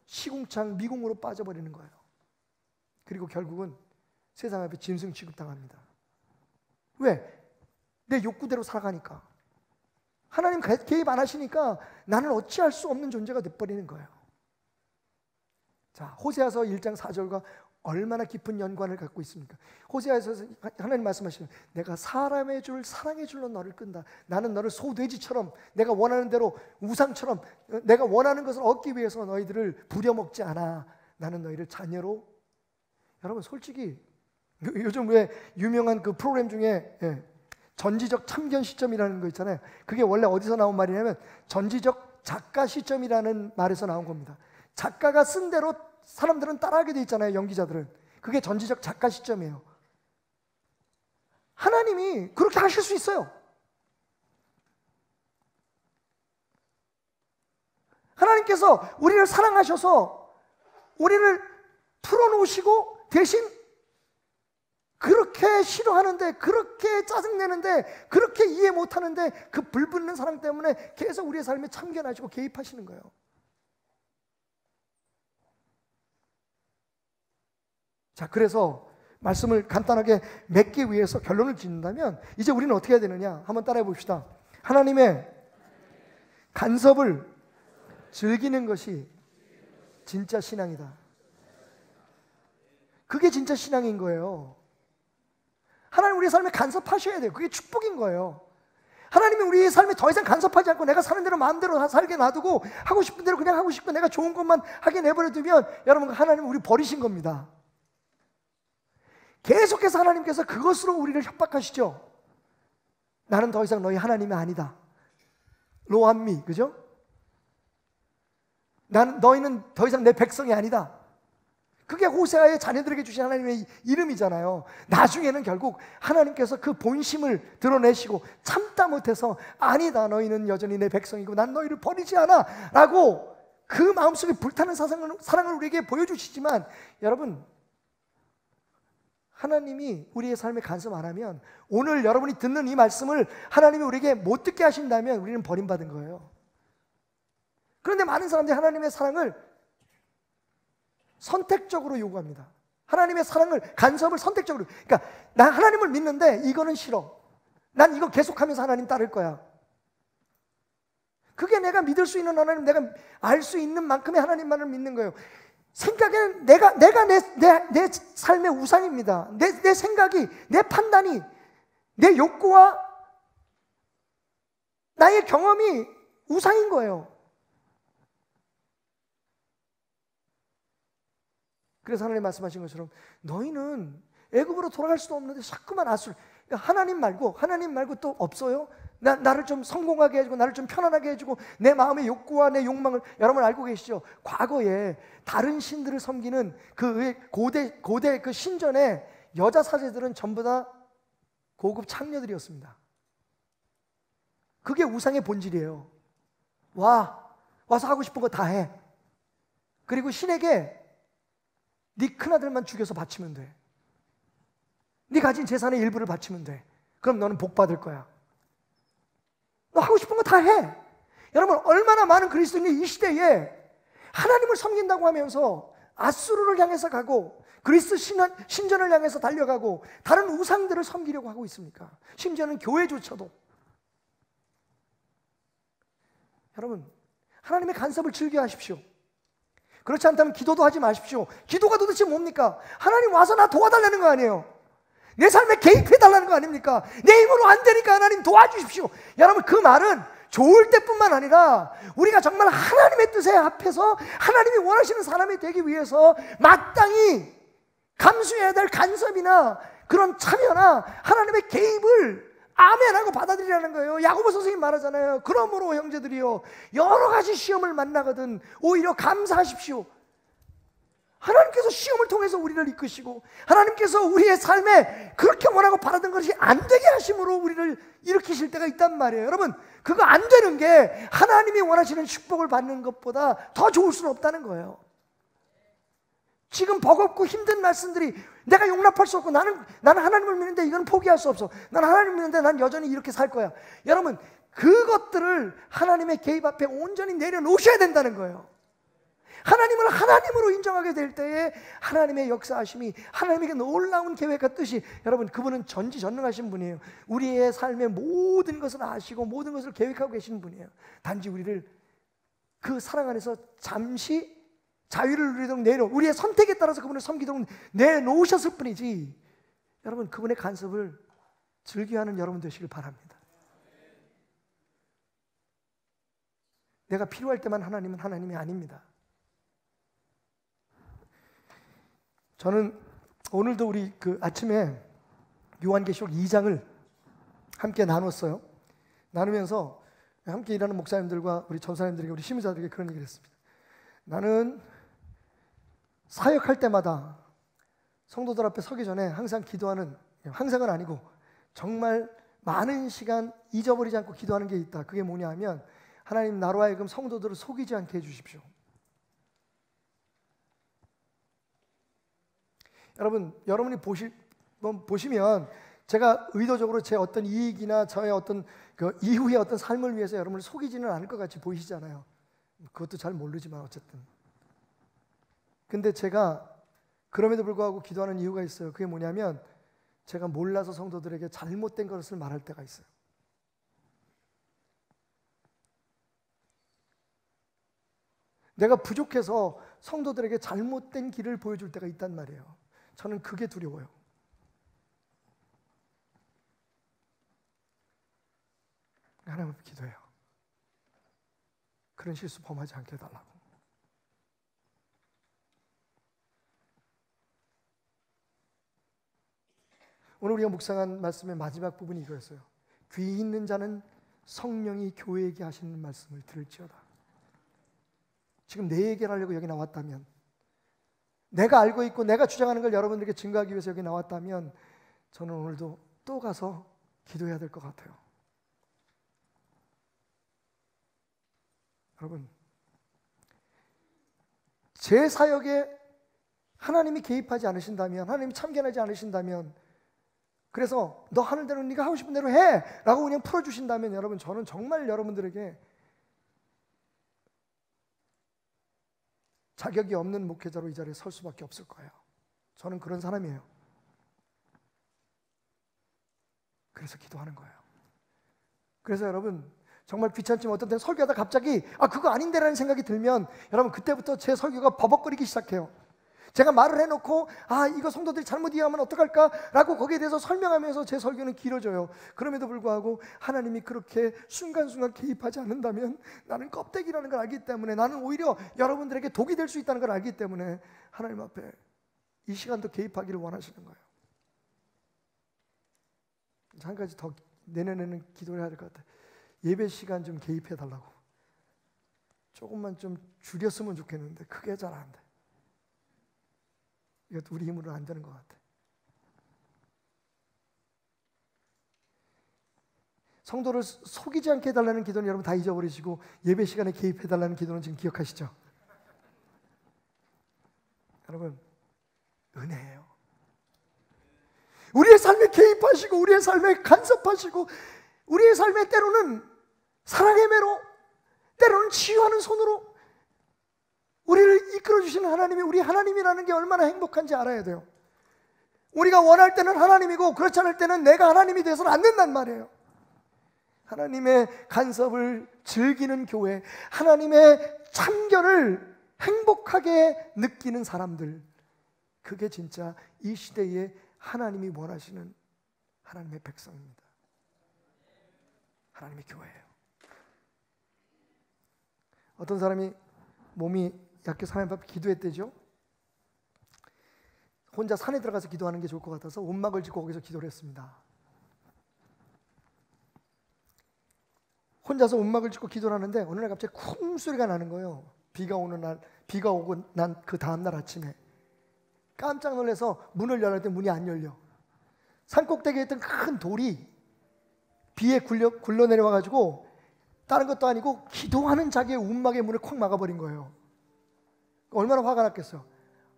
시궁창 미궁으로 빠져버리는 거예요. 그리고 결국은 세상 앞에 짐승 취급당합니다. 왜? 내 욕구대로 살아가니까. 하나님 개입 안 하시니까 나는 어찌할 수 없는 존재가 돼버리는 거예요. 자, 호세아서 1장 4절과 얼마나 깊은 연관을 갖고 있습니까? 호세아에서 하나님 말씀하시는, 내가 사람의 줄 사랑의 줄로 너를 끈다. 나는 너를 소돼지처럼, 내가 원하는 대로 우상처럼 내가 원하는 것을 얻기 위해서 너희들을 부려먹지 않아. 나는 너희를 자녀로. 여러분, 솔직히 요즘 왜 유명한 그 프로그램 중에 전지적 참견 시점이라는 거 있잖아요. 그게 원래 어디서 나온 말이냐면 전지적 작가 시점이라는 말에서 나온 겁니다. 작가가 쓴 대로 사람들은 따라하게 돼 있잖아요, 연기자들은. 그게 전지적 작가 시점이에요. 하나님이 그렇게 하실 수 있어요. 하나님께서 우리를 사랑하셔서 우리를 풀어놓으시고 대신 그렇게 싫어하는데, 그렇게 짜증내는데, 그렇게 이해 못하는데 그 불붙는 사랑 때문에 계속 우리의 삶에 참견하시고 개입하시는 거예요. 자, 그래서 말씀을 간단하게 맺기 위해서 결론을 짓는다면 이제 우리는 어떻게 해야 되느냐? 한번 따라해 봅시다. 하나님의 간섭을 즐기는 것이 진짜 신앙이다. 그게 진짜 신앙인 거예요. 하나님 우리의 삶에 간섭하셔야 돼요. 그게 축복인 거예요. 하나님이 우리의 삶에 더 이상 간섭하지 않고 내가 사는 대로 마음대로 살게 놔두고 하고 싶은 대로 그냥 하고 싶고 내가 좋은 것만 하게 내버려 두면, 여러분, 하나님은 우리 버리신 겁니다. 계속해서 하나님께서 그것으로 우리를 협박하시죠. 나는 더 이상 너희 하나님이 아니다. 로함미, 그죠? 너희는 더 이상 내 백성이 아니다. 그게 호세아의 자녀들에게 주신 하나님의 이름이잖아요. 나중에는 결국 하나님께서 그 본심을 드러내시고 참다 못해서, 아니다, 너희는 여전히 내 백성이고 난 너희를 버리지 않아 라고 그 마음속에 불타는 사랑을 우리에게 보여주시지만 여러분, 하나님이 우리의 삶에 간섭 안 하면, 오늘 여러분이 듣는 이 말씀을 하나님이 우리에게 못 듣게 하신다면 우리는 버림받은 거예요. 그런데 많은 사람들이 하나님의 사랑을 선택적으로 요구합니다. 하나님의 사랑을, 간섭을 선택적으로. 그러니까 나 하나님을 믿는데 이거는 싫어. 난 이거 계속하면서 하나님 따를 거야. 그게 내가 믿을 수 있는 하나님, 내가 알 수 있는 만큼의 하나님만을 믿는 거예요. 생각에는 내가 내 삶의 우상입니다. 내 생각이, 내 판단이, 내 욕구와 나의 경험이 우상인 거예요. 그래서 하나님 말씀하신 것처럼 너희는 애굽으로 돌아갈 수도 없는데 자꾸만 아수르, 하나님 말고 또 없어요? 나를 좀 성공하게 해주고 나를 좀 편안하게 해주고 내 마음의 욕구와 내 욕망을, 여러분 알고 계시죠? 과거에 다른 신들을 섬기는 그 고대 그 신전의 여자 사제들은 전부 다 고급 창녀들이었습니다. 그게 우상의 본질이에요. 와서 하고 싶은 거 다 해. 그리고 신에게 네 큰아들만 죽여서 바치면 돼. 네 가진 재산의 일부를 바치면 돼. 그럼 너는 복 받을 거야. 너 하고 싶은 거 다 해. 여러분, 얼마나 많은 그리스도인이 이 시대에 하나님을 섬긴다고 하면서 아수르를 향해서 가고 그리스 신전을 향해서 달려가고 다른 우상들을 섬기려고 하고 있습니까? 심지어는 교회조차도. 여러분, 하나님의 간섭을 즐겨하십시오. 그렇지 않다면 기도도 하지 마십시오. 기도가 도대체 뭡니까? 하나님 와서 나 도와달라는 거 아니에요. 내 삶에 개입해달라는 거 아닙니까? 내 힘으로 안 되니까 하나님 도와주십시오. 여러분, 그 말은 좋을 때뿐만 아니라 우리가 정말 하나님의 뜻에 합해서 하나님이 원하시는 사람이 되기 위해서 마땅히 감수해야 될 간섭이나 그런 참여나 하나님의 개입을 아멘하고 받아들이라는 거예요. 야고보 선생님 말하잖아요. 그러므로 형제들이요, 여러 가지 시험을 만나거든 오히려 감사하십시오. 하나님께서 시험을 통해서 우리를 이끄시고 하나님께서 우리의 삶에 그렇게 원하고 바라던 것이 안 되게 하심으로 우리를 일으키실 때가 있단 말이에요. 여러분, 그거 안 되는 게 하나님이 원하시는 축복을 받는 것보다 더 좋을 수는 없다는 거예요. 지금 버겁고 힘든 말씀들이 내가 용납할 수 없고 나는 하나님을 믿는데 이건 포기할 수 없어. 난 하나님을 믿는데 난 여전히 이렇게 살 거야. 여러분, 그것들을 하나님의 개입 앞에 온전히 내려놓으셔야 된다는 거예요. 하나님을 하나님으로 인정하게 될 때에 하나님의 역사하심이, 하나님에게 놀라운 계획과 뜻이, 여러분, 그분은 전지전능하신 분이에요. 우리의 삶의 모든 것을 아시고 모든 것을 계획하고 계시는 분이에요. 단지 우리를 그 사랑 안에서 잠시 자유를 누리도록 우리의 선택에 따라서 그분을 섬기도록 내놓으셨을 뿐이지, 여러분, 그분의 간섭을 즐겨하는 여러분 되시길 바랍니다. 내가 필요할 때만 하나님은 하나님이 아닙니다. 저는 오늘도 우리 그 아침에 요한계시록 2장을 함께 나눴어요. 나누면서 함께 일하는 목사님들과 우리 전사님들에게, 우리 심의자들에게 그런 얘기를 했습니다. 나는 사역할 때마다 성도들 앞에 서기 전에 항상 기도하는, 항상은 아니고 정말 많은 시간 잊어버리지 않고 기도하는 게 있다. 그게 뭐냐 하면, 하나님, 나로 하여금 성도들을 속이지 않게 해주십시오. 여러분이 보시면 제가 의도적으로 제 어떤 이익이나 저의 어떤 그 이후의 어떤 삶을 위해서 여러분을 속이지는 않을 것 같이 보이시잖아요. 그것도 잘 모르지만 어쨌든. 근데 제가 그럼에도 불구하고 기도하는 이유가 있어요. 그게 뭐냐면, 제가 몰라서 성도들에게 잘못된 것을 말할 때가 있어요. 내가 부족해서 성도들에게 잘못된 길을 보여줄 때가 있단 말이에요. 저는 그게 두려워요. 하나님 앞에 기도해요. 그런 실수 범하지 않게 해달라고. 오늘 우리가 묵상한 말씀의 마지막 부분이 이거였어요. 귀 있는 자는 성령이 교회에게 하시는 말씀을 들을지어다. 지금 내 얘기를 하려고 여기 나왔다면, 내가 알고 있고 내가 주장하는 걸 여러분들에게 증거하기 위해서 여기 나왔다면, 저는 오늘도 또 가서 기도해야 될 것 같아요. 여러분, 제 사역에 하나님이 개입하지 않으신다면, 하나님이 참견하지 않으신다면, 그래서 너 하는 대로 네가 하고 싶은 대로 해 라고 그냥 풀어주신다면, 여러분, 저는 정말 여러분들에게 자격이 없는 목회자로 이 자리에 설 수밖에 없을 거예요. 저는 그런 사람이에요. 그래서 기도하는 거예요. 그래서 여러분, 정말 귀찮지만 어떤 때는 설교하다 갑자기 그거 아닌데라는 생각이 들면, 여러분, 그때부터 제 설교가 버벅거리기 시작해요. 제가 말을 해놓고 이거 성도들이 잘못 이해하면 어떡할까 라고 거기에 대해서 설명하면서 제 설교는 길어져요. 그럼에도 불구하고 하나님이 그렇게 순간순간 개입하지 않는다면, 나는 껍데기라는 걸 알기 때문에, 나는 오히려 여러분들에게 독이 될 수 있다는 걸 알기 때문에 하나님 앞에 이 시간도 개입하기를 원하시는 거예요. 한 가지 더 내년에는 기도를 해야 될 것 같아요. 예배 시간 좀 개입해 달라고. 조금만 좀 줄였으면 좋겠는데 그게 잘 안 돼. 이것도 우리 힘으로는 안 되는 것 같아. 성도를 속이지 않게 해달라는 기도는 여러분 다 잊어버리시고, 예배 시간에 개입해달라는 기도는 지금 기억하시죠? 여러분, 은혜예요. 우리의 삶에 개입하시고, 우리의 삶에 간섭하시고, 우리의 삶에 때로는 사랑의 매로, 때로는 치유하는 손으로 우리를 이끌어주시는 하나님이 우리 하나님이라는 게 얼마나 행복한지 알아야 돼요. 우리가 원할 때는 하나님이고, 그렇지 않을 때는 내가 하나님이 돼서는 안 된단 말이에요. 하나님의 간섭을 즐기는 교회, 하나님의 참견을 행복하게 느끼는 사람들, 그게 진짜 이 시대에 하나님이 원하시는 하나님의 백성입니다. 하나님의 교회예요. 어떤 사람이 몸이 약해서 하나님 앞에 기도했대죠. 혼자 산에 들어가서 기도하는 게 좋을 것 같아서 옷막을 짓고 거기서 기도를 했습니다. 혼자서 옷막을 짓고 기도를 하는데 어느 날 갑자기 쿵 소리가 나는 거예요. 비가 오고 난 그 다음날 아침에 깜짝 놀라서 문을 열었는데 문이 안 열려. 산꼭대기에 있던 큰 돌이 비에 굴러 내려와가지고 다른 것도 아니고 기도하는 자기의 움막의 문을 콱 막아버린 거예요. 얼마나 화가 났겠어요.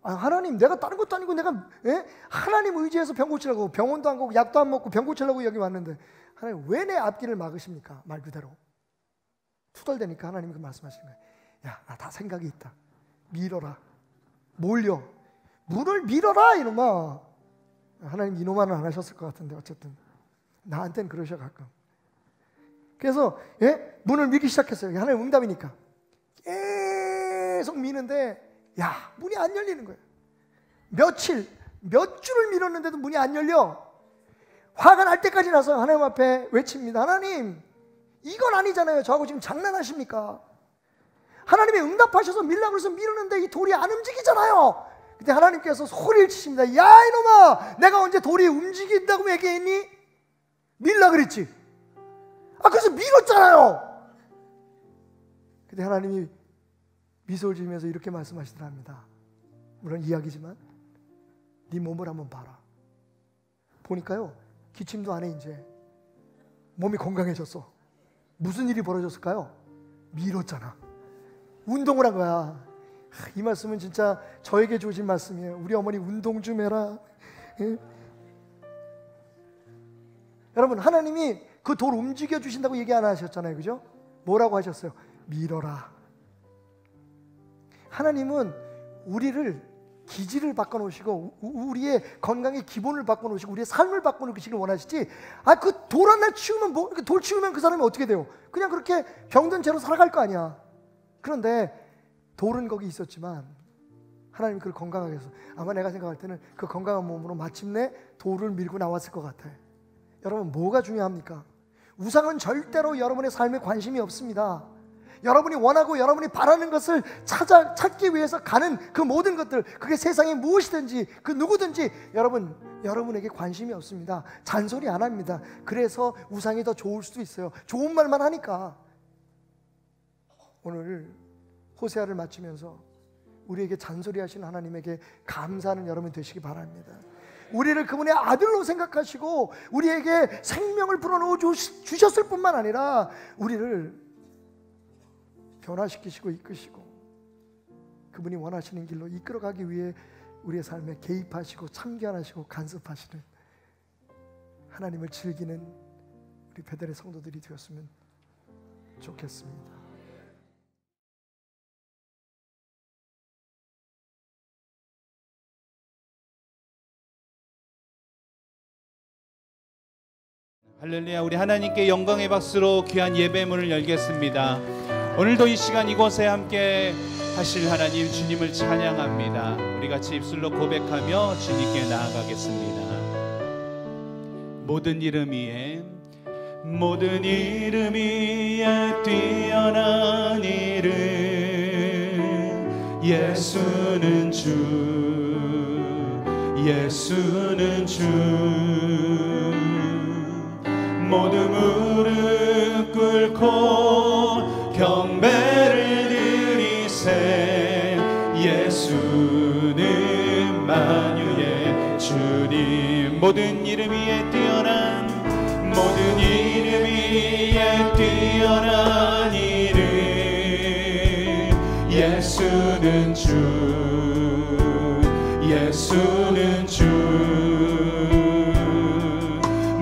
하나님, 내가 다른 것도 아니고 내가 하나님 의지해서 병 고치려고, 병원도 안 가고 약도 안 먹고 병 고치려고 여기 왔는데 하나님 왜 내 앞길을 막으십니까? 말 그대로 투덜대니까 하나님이 그 말씀하시는 거예요. 야, 나 다 생각이 있다. 밀어라. 몰려. 문을 밀어라 이놈아. 하나님 이놈아는 안 하셨을 것 같은데 어쨌든 나한테는 그러셔 가끔. 그래서 문을 밀기 시작했어요. 하나님 응답이니까 계속 미는데 문이 안 열리는 거예요. 몇 주를 밀었는데도 문이 안 열려. 화가 날 때까지 나서 하나님 앞에 외칩니다. 하나님, 이건 아니잖아요. 저하고 지금 장난하십니까? 하나님이 응답하셔서 밀라고 해서 밀었는데 이 돌이 안 움직이잖아요. 그때 하나님께서 소리를 치십니다. 야 이놈아, 내가 언제 돌이 움직인다고 얘기했니? 밀라 그랬지. 그래서 밀었잖아요. 그때 하나님이 미소를 지으면서 이렇게 말씀하시더랍니다. 물론 이야기지만 네 몸을 한번 봐라. 보니까요, 기침도 안 해. 이제 몸이 건강해졌어. 무슨 일이 벌어졌을까요? 밀었잖아. 운동을 한 거야. 이 말씀은 진짜 저에게 주신 말씀이에요. 우리 어머니 운동 좀 해라. 여러분, 하나님이 그 돌 움직여 주신다고 얘기 안 하셨잖아요. 그죠? 뭐라고 하셨어요? 밀어라. 하나님은 우리를 기질을 바꿔놓으시고 우리의 건강의 기본을 바꿔놓으시고 우리의 삶을 바꿔놓으시길 원하시지, 그 돌 하나 치우면 돌 치우면 그 사람이 어떻게 돼요? 그냥 그렇게 병든 채로 살아갈 거 아니야. 그런데 돌은 거기 있었지만 하나님이 그를 건강하게 해서, 아마 내가 생각할 때는 그 건강한 몸으로 마침내 돌을 밀고 나왔을 것 같아. 여러분, 뭐가 중요합니까? 우상은 절대로 여러분의 삶에 관심이 없습니다. 여러분이 원하고 여러분이 바라는 것을 찾기 위해서 가는 그 모든 것들, 그게 세상에 무엇이든지 그 누구든지 여러분에게 관심이 없습니다. 잔소리 안 합니다. 그래서 우상이 더 좋을 수도 있어요. 좋은 말만 하니까. 오늘 호세아를 마치면서 우리에게 잔소리하시는 하나님에게 감사하는 여러분 되시기 바랍니다. 우리를 그분의 아들로 생각하시고 우리에게 생명을 불어넣어 주셨을 뿐만 아니라 우리를 변화시키시고 이끄시고 그분이 원하시는 길로 이끌어가기 위해 우리의 삶에 개입하시고 참견하시고 간섭하시는 하나님을 즐기는 우리 베델의 성도들이 되었으면 좋겠습니다. 할렐루야. 우리 하나님께 영광의 박수로 귀한 예배문을 열겠습니다. 오늘도 이 시간 이곳에 함께 하실 하나님 주님을 찬양합니다. 우리 같이 입술로 고백하며 주님께 나아가겠습니다. 모든 이름 위에 뛰어난 이름 예수는 주 모두 무릎 꿇고 경배를 드리세 예수는 만유의 주님 모든 이름 위에 뛰어난 이름 예수는 주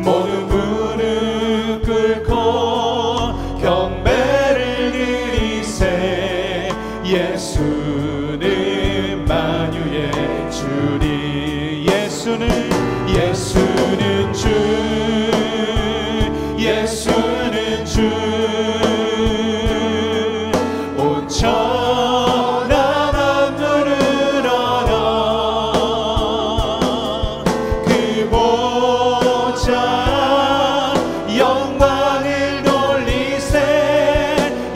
모두 무릎 꿇고 경배를 드리세 예수는 만유의 주님 예수는 주 온 천하 만물을 얻어 그 보좌 영광을 돌리세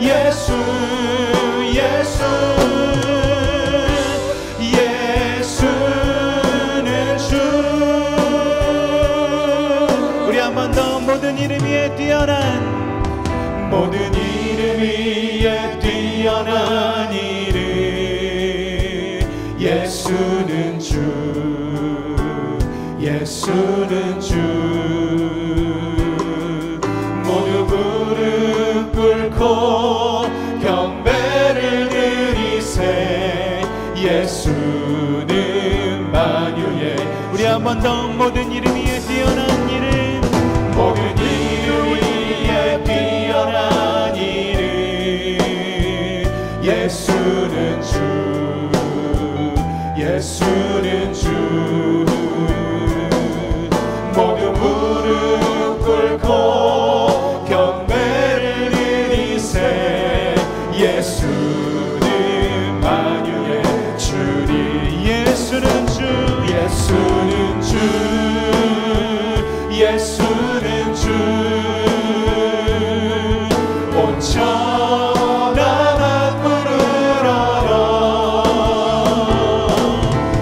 예수는 주 우리 한 번 더 모든 이름 위에 뛰어난 이름 예수는 주 모두 무릎 꿇고 경배를 드리세 예수는 만유의 우리 한 번 더 모든 이름 위에 뛰어난 이름 뛰어난 이름 예수는 주 모두 무릎 꿇고 경배를 드리세 예수는 만유의 주님 예수는 주 온 천하 만물을 얻어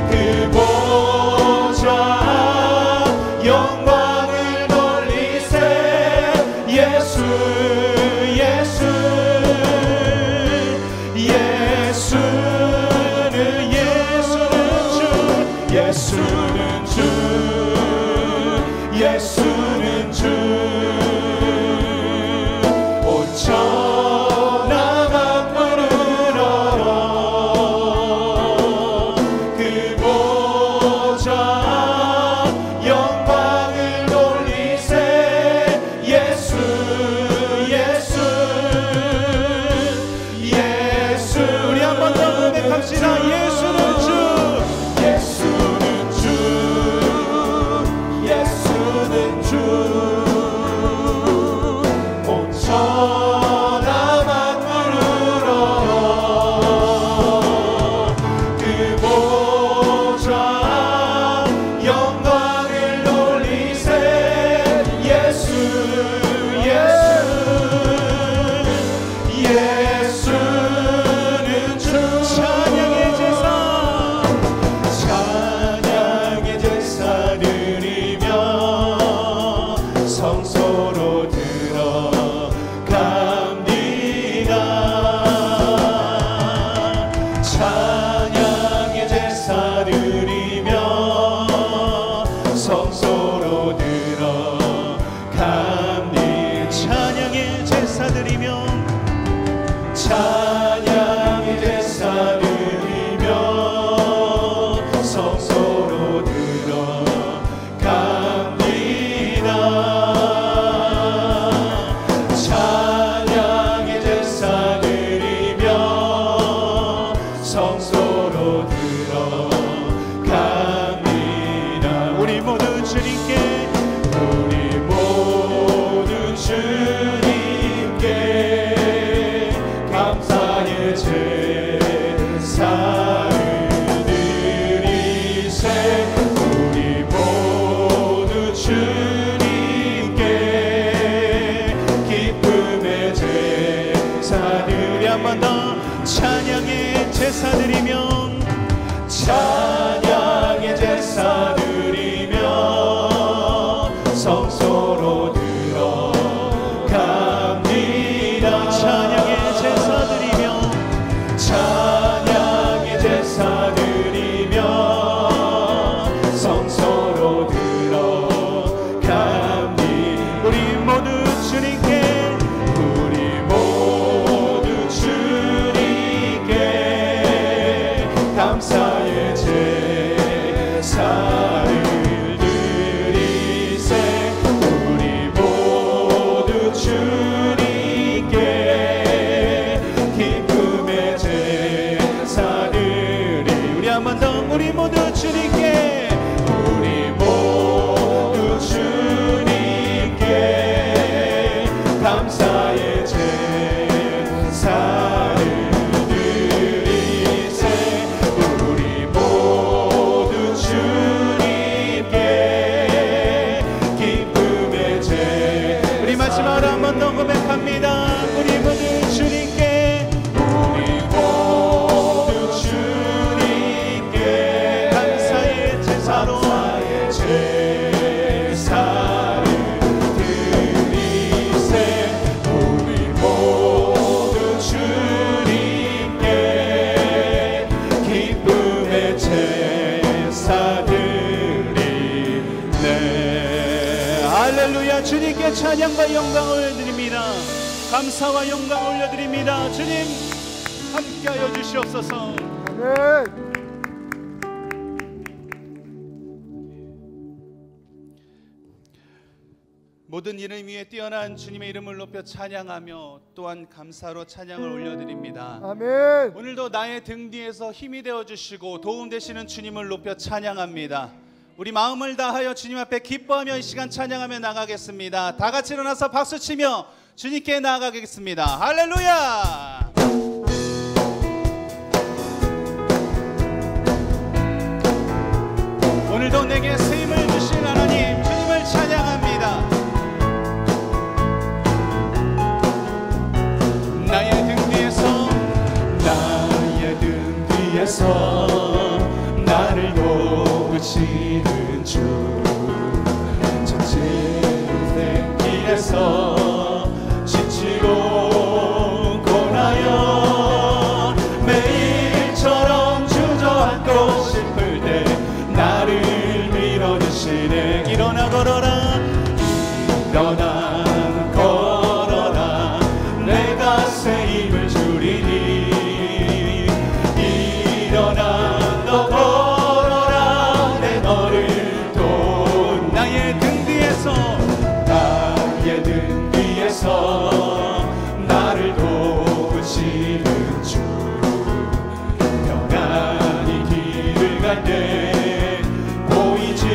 그 보좌 영광을 돌리세 예수는 주 온 천하 걸어라 한 번 더 고백합니다. 우리 모두 주님께, 우리 모두 주님께 감사의 제사로 제사를 드리세. 우리 모두 주님께 기쁨의 제사 드리네. 할렐루야. 주님께 찬양과 영광을 드립니다. 감사와 영광을 올려드립니다. 주님 함께하여 주시옵소서. 아멘. 모든 이름 위에 뛰어난 주님의 이름을 높여 찬양하며 또한 감사로 찬양을 올려드립니다. 아멘. 오늘도 나의 등 뒤에서 힘이 되어주시고 도움 되시는 주님을 높여 찬양합니다. 우리 마음을 다하여 주님 앞에 기뻐하며 이 시간 찬양하며 나가겠습니다. 다 같이 일어나서 박수치며 주님께 나아가겠습니다. 할렐루야. 오늘도 내게 새 힘을 주신 하나님 주님을 찬양합니다. 나의 등 뒤에서 나를 도우시는 주, 전쟁의 길에서 지치고 고나여 매일처럼 주저앉고 싶을 때 나를 밀어주시네. 일어나 걸어라, 일어나 걸어라, 내가 새 힘을 주리니. 일어나 너 걸어라, 내 너를 도. 나의 등 뒤에서, 나의 등 뒤에서 나를 도우시는 주, 평안히 길을 갈 때 보이지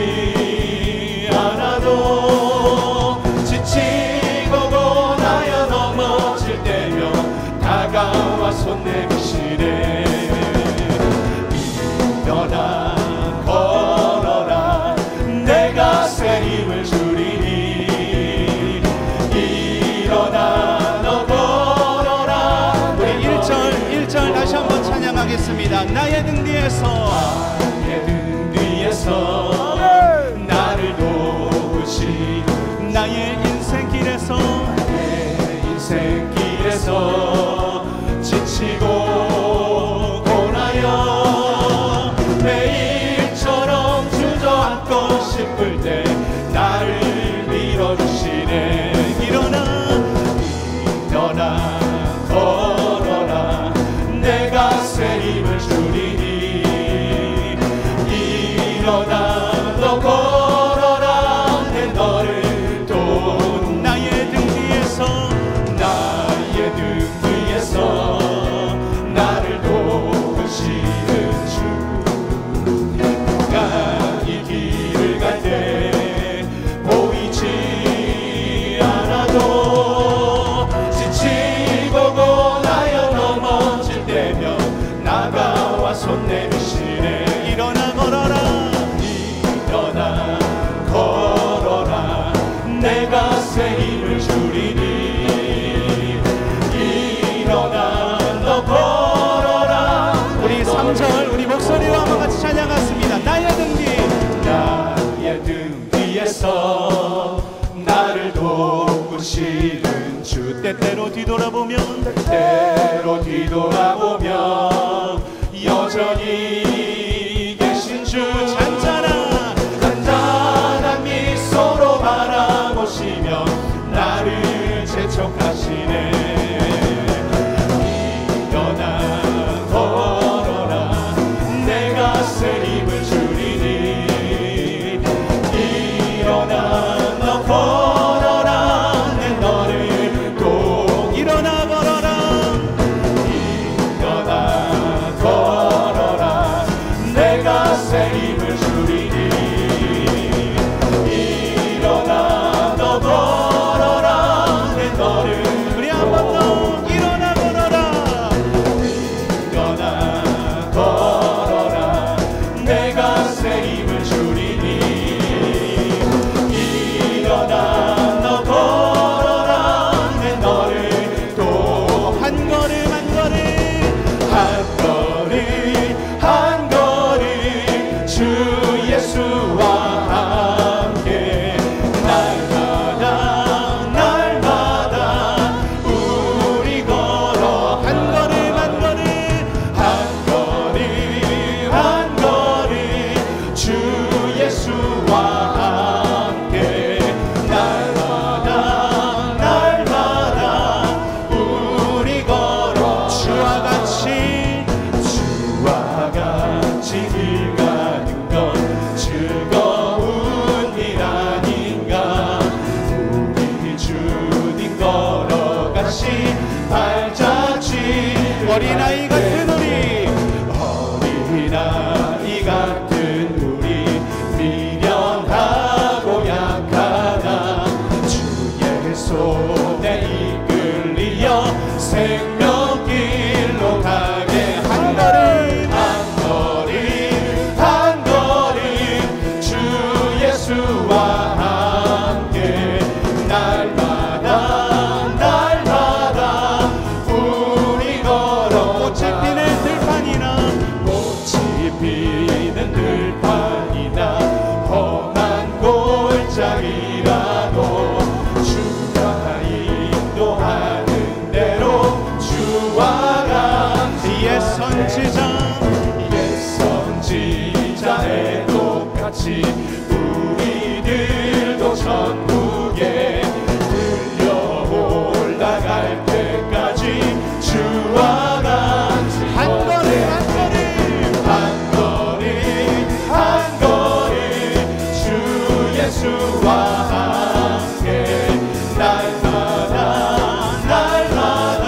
않아도 지치고 고나여 넘어질 때면 다가와 손 내미시네. 일어나 걸어라, 내가 새 힘을 주리니. 일어나 너 걸어라. 우리 1절 다시 한번 찬양하겠습니다. 나의 등 뒤에서, 나의 등 뒤에서 나를 도우시. 나의 인생길에서, 내 인생길에서 지치고 고나여 매일처럼 주저앉고 싶을 때 나를 밀어주시네. 일어나 걸어라, 내가 새 힘을 주리니. 일어나 너 걸어라, 내 너를 도. 나의 등 뒤에서, 나의 등 뒤에서 나를 도우시는 주, 평안히 길을 갈 때 보이지 않아도 지치고 고나여 넘어질 때면 나가와 손 내미시네. 일어나 걸어라, 일어나 걸어라, 내가 새 힘을 주리니. 일어나 너 걸어라. 우리 3절 우리 목소리로 한번 같이 찬양하겠습니다. 나의 등 뒤, 나의 등 뒤에서 나를 도우시는 주, 때때로 뒤돌아보면, 때때로 뒤돌아보면 여전히 계신 주, 잔잔한 미소로 바라보시며 나를 재촉하시네. 일어나 걸어라, 내가 새 힘을 주리니. 일어나 너 걸어라, 내 너를 도. 일어나 걸어라, 일어나 걸어라, 내가 새 힘을 주리니. 일어나 너 걸어라, 내 너를. 우리 한번 다시 발자취 어린아이 같은 우리 어린아이 같은 우리 미련하고 약하나 주의 손에 이끌리어 생명길로 가게 한 걸음 한 걸음 한 걸음 주 예수와 함께 날마다 날마다 우리 걸어 꽃이 피는 들판이나 꽃이 피는 들판이나 험한 골짜기라도 주가 인도하는 대로 주와 같이 옛 선지자의 똑같이 우리들도 천국에 들려 올라갈 때까지 주와 같이 한 걸음 한 걸음 한 걸음 한 걸음 주 예수와 함께 날마다 날마다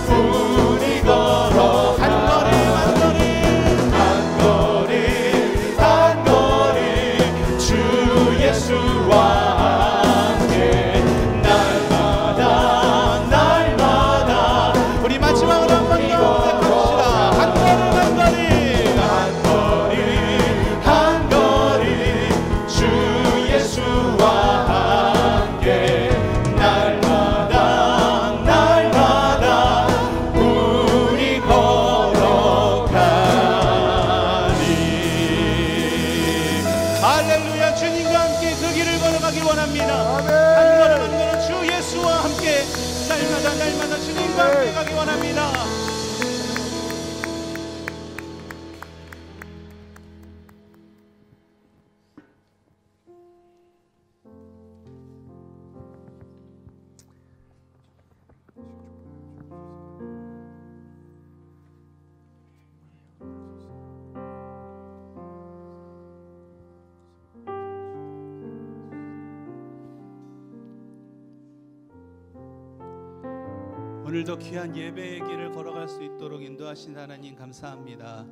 우리 걸어 한 걸음 한 걸음 한 걸음 한 걸음 주 예수와 함께 날마다 날마다 우리 마지막으로 한 번 더 고백합시다. 한 걸음 한 걸음 한 걸음 한 걸음 주 예수와 함께 날마다 날마다 우리 걸어가니 할렐루야. 주님과 함께 그 길을 걸어가길 원합니다. 한 걸음 한 걸음 주 예수와 함께 날마다 날마다 주님과 함께 가기 원합니다. 오늘도 귀한 예배의 길을 걸어갈 수 있도록 인도하신 하나님 감사합니다.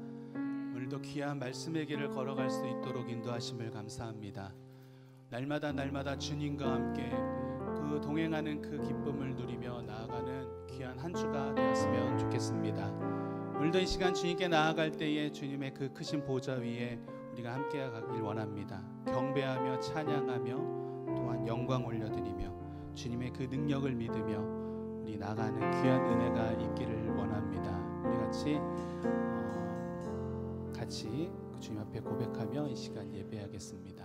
오늘도 귀한 말씀의 길을 걸어갈 수 있도록 인도하심을 감사합니다. 날마다 날마다 주님과 함께 그 동행하는 그 기쁨을 누리며 나아가는 귀한 한 주가 되었으면 좋겠습니다. 오늘도 이 시간 주님께 나아갈 때에 주님의 그 크신 보좌 위에 우리가 함께 가길 원합니다. 경배하며 찬양하며 또한 영광 올려드리며 주님의 그 능력을 믿으며 우리 나가는 귀한 은혜가 있기를 원합니다. 우리 같이 그 주님 앞에 고백하며 이 시간 예배하겠습니다.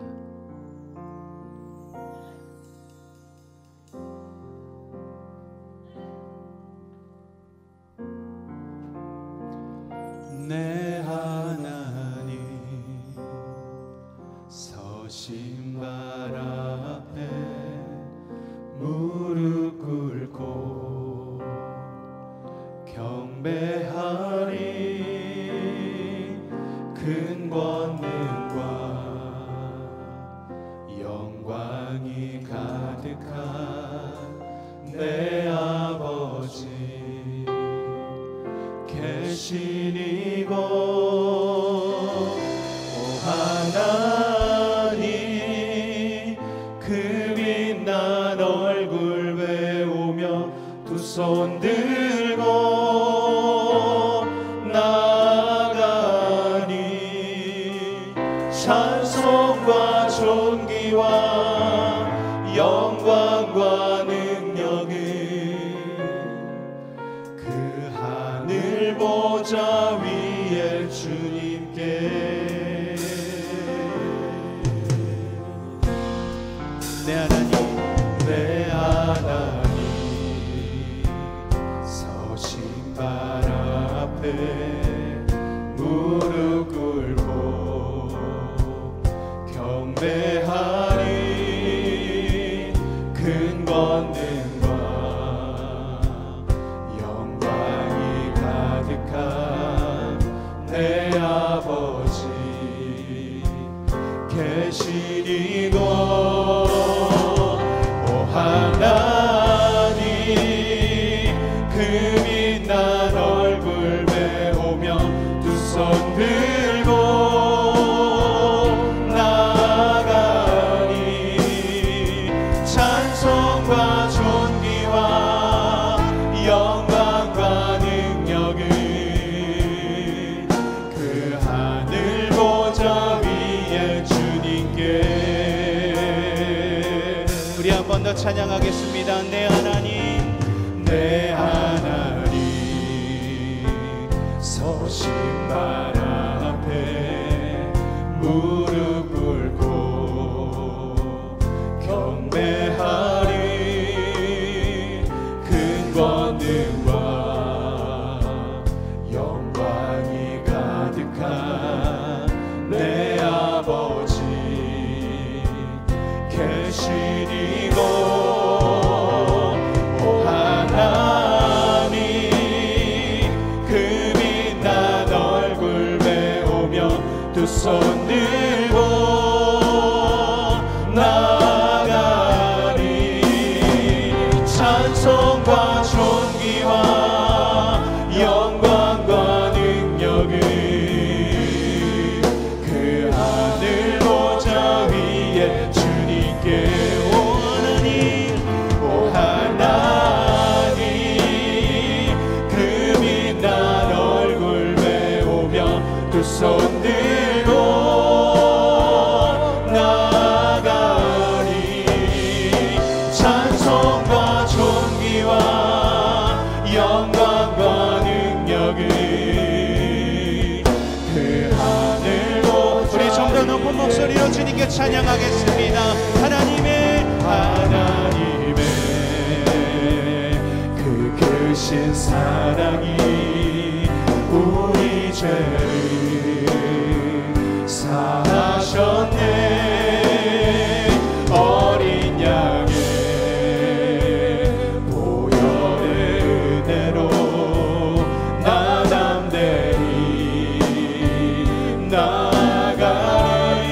내 하나님 서신 발 앞에 무릎 꿇고 경배하리 큰 권능과 영광이 가득한 내 아버지 계신 이곳 오 하나님 그 빛난 얼굴 배우며 두 손 들고 나가니 찬송과 존귀와 영광과 능력은 그 하늘 보좌 위에 주님께 내 하나님 내 하나님 더 찬양하겠습니다. 내 하나님, 내 하나님, 서신 발 앞에 무릎 꿇고 경배하리. 큰 권능과 영광이 가득한 내 아버지 계시니고, 오 하나님, 그 빛난 얼굴 배우며 두 손 들고 나가리. 찬송과 존귀와 영광과 능력을 그 하늘 보좌 위에 주님께. 오 하나님, 그 빛난 얼굴 배우며 두 손 들고 나가리. 찬송과 존귀와 영광과 능력을 그 하늘로. 우리 좀 더 높은 목소리로 주님께 찬양하겠습니다. 하나님의 그 크신 사랑이 우리 죄를 사하셨네. 어린 양의 보혈의 은혜로 나 담대히 나가리.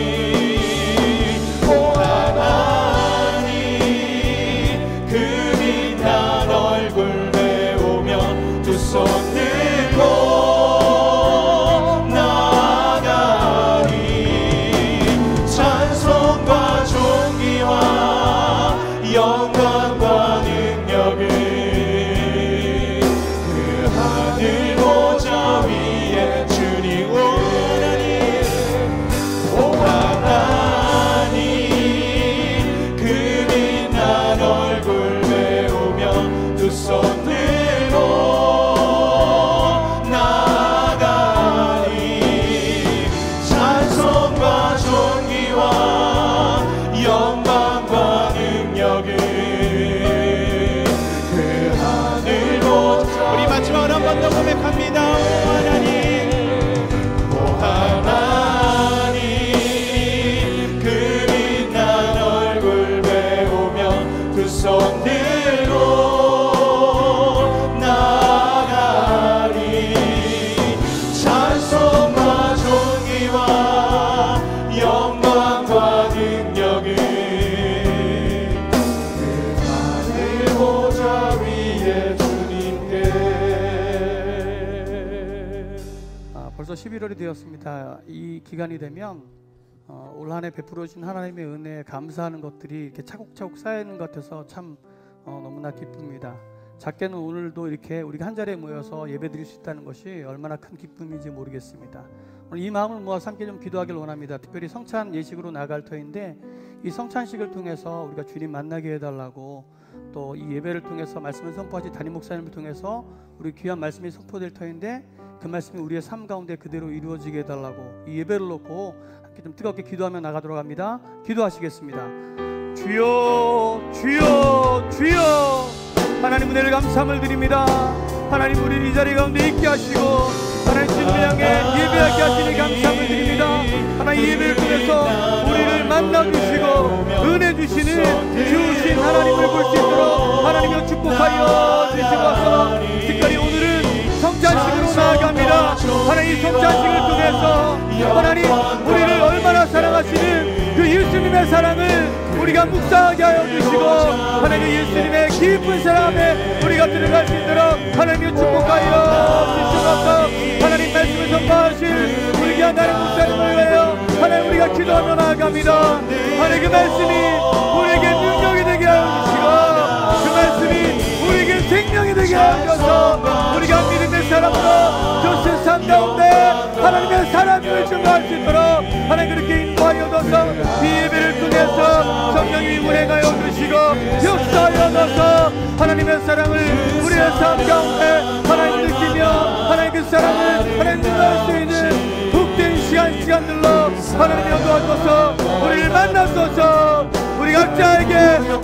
오 하나님, 그 빛난 얼굴 배우며 두 손 들고 나가리. 찬송과 존귀와 영광과 능력을 그 하늘 보좌 위에 주님. 오 하나님, 그 빛난 얼굴 배우며 두 손 들고 나가리. 찬송과 존귀와 영광과 능력을 그 하늘 보좌. 우리 마지막으로 한 번 더 고백합니다. 오 하나님, 그 빛난 얼굴 배우며 두 손 들고 나가리. 찬송과 존귀와 영광과 능력을 그 하늘 보좌 위에 주님께. 벌써 11월이 되었습니다. 이 기간이 되면 올 한 해 베풀어 주신 하나님의 은혜에 감사하는 것들이 이렇게 차곡차곡 쌓이는 것 같아서 참 너무나 기쁩니다. 작게는 오늘도 이렇게 우리가 한 자리에 모여서 예배드릴 수 있다는 것이 얼마나 큰 기쁨인지 모르겠습니다. 오늘 이 마음을 모아서 함께 좀 기도하길 원합니다. 특별히 성찬 예식으로 나갈 터인데 이 성찬식을 통해서 우리가 주님 만나게 해달라고, 또 이 예배를 통해서 말씀을 선포하신 담임 목사님을 통해서 우리 귀한 말씀이 선포될 터인데 그 말씀이 우리의 삶 가운데 그대로 이루어지게 해달라고 이 예배를 놓고 함께 좀 뜨겁게 기도하며 나가도록 합니다. 기도하시겠습니다. 주여 주여 주여, 하나님 은혜를 감사함을 드립니다. 하나님 우리 이 자리 가운데 있게 하시고 하나님 주님을 향해 예배하게 하시니 감사함을 드립니다. 하나님 예배를 통해서 우리를 만나주시고 은혜 주시는 주신 하나님을 볼 수 있도록 하나님을 축복하여 주시옵소서. 특별히 오늘은 성찬식으로 나아갑니다. 하나님 이 성찬식을 통해서 하나님 우리를 얼마나 사랑하시는 그 예수님의 사랑을 우리가 묵상하게 하여 주시고 하나님 예수님의 깊은 사랑에 우리가 들어갈 수 있도록 하나님을 축복하여 주시옵소서. 하나님 말씀을 선포하실 우리 귀한 하나님 목사님을 위하여 하나님 우리가 기도하며 나아갑니다. 하나님 그 말씀이 우리에게 능력이 되게 하여 주시고 그 말씀이 우리에게 생명이 되게 하여 주셔서 우리가 믿음의 사람으로 저 세상 가운데 하나님의 사랑을 증거할 수 있도록 하나님 그렇게 인도하여 주셔서 이 예배를 통해 위해서 성령이 운행하여 주시고 역사하여서 하나님의 사랑을 우리의 삶 가운데 하나님 느끼며 하나님 그 사랑을 하나님 능할 수 있는 복된 시간들로 하나님이 도와주셔서 우리를 만나소서. 우리 각자에게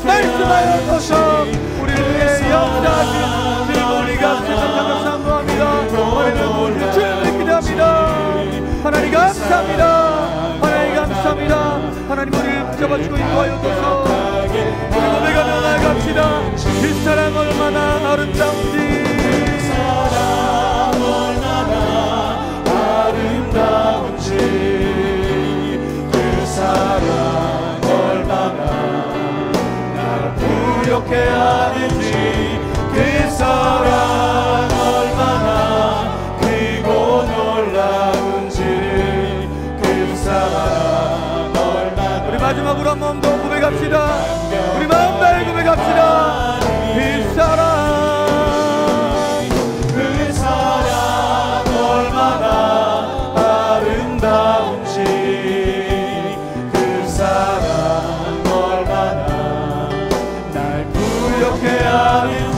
말씀하여서 우리를 위해 역사하신 주님 우리 감사합니다. 사모합니다. 하나님의 주님을 기도합니다. 하나님 감사합니다. 하나님 감사합니다. 하나님 우리를 붙잡아주고 인도하여서 우리 고백하며 나아갑시다. 그 사랑 얼마나 아름다운지, 그 사랑 얼마나 아름다운지, 그 사랑 얼마나 날 부욕해 하는지, 그 사랑 얼마나 크고 놀라운지, 그 사랑 얼마나. 우리 마지막으로 한 번 더 고백합시다. 우리 마음 다해 고백합시다. 그 사랑, 그 사랑 얼마나 아름다운지, 그 사랑 얼마나 날 부욕해 하는지,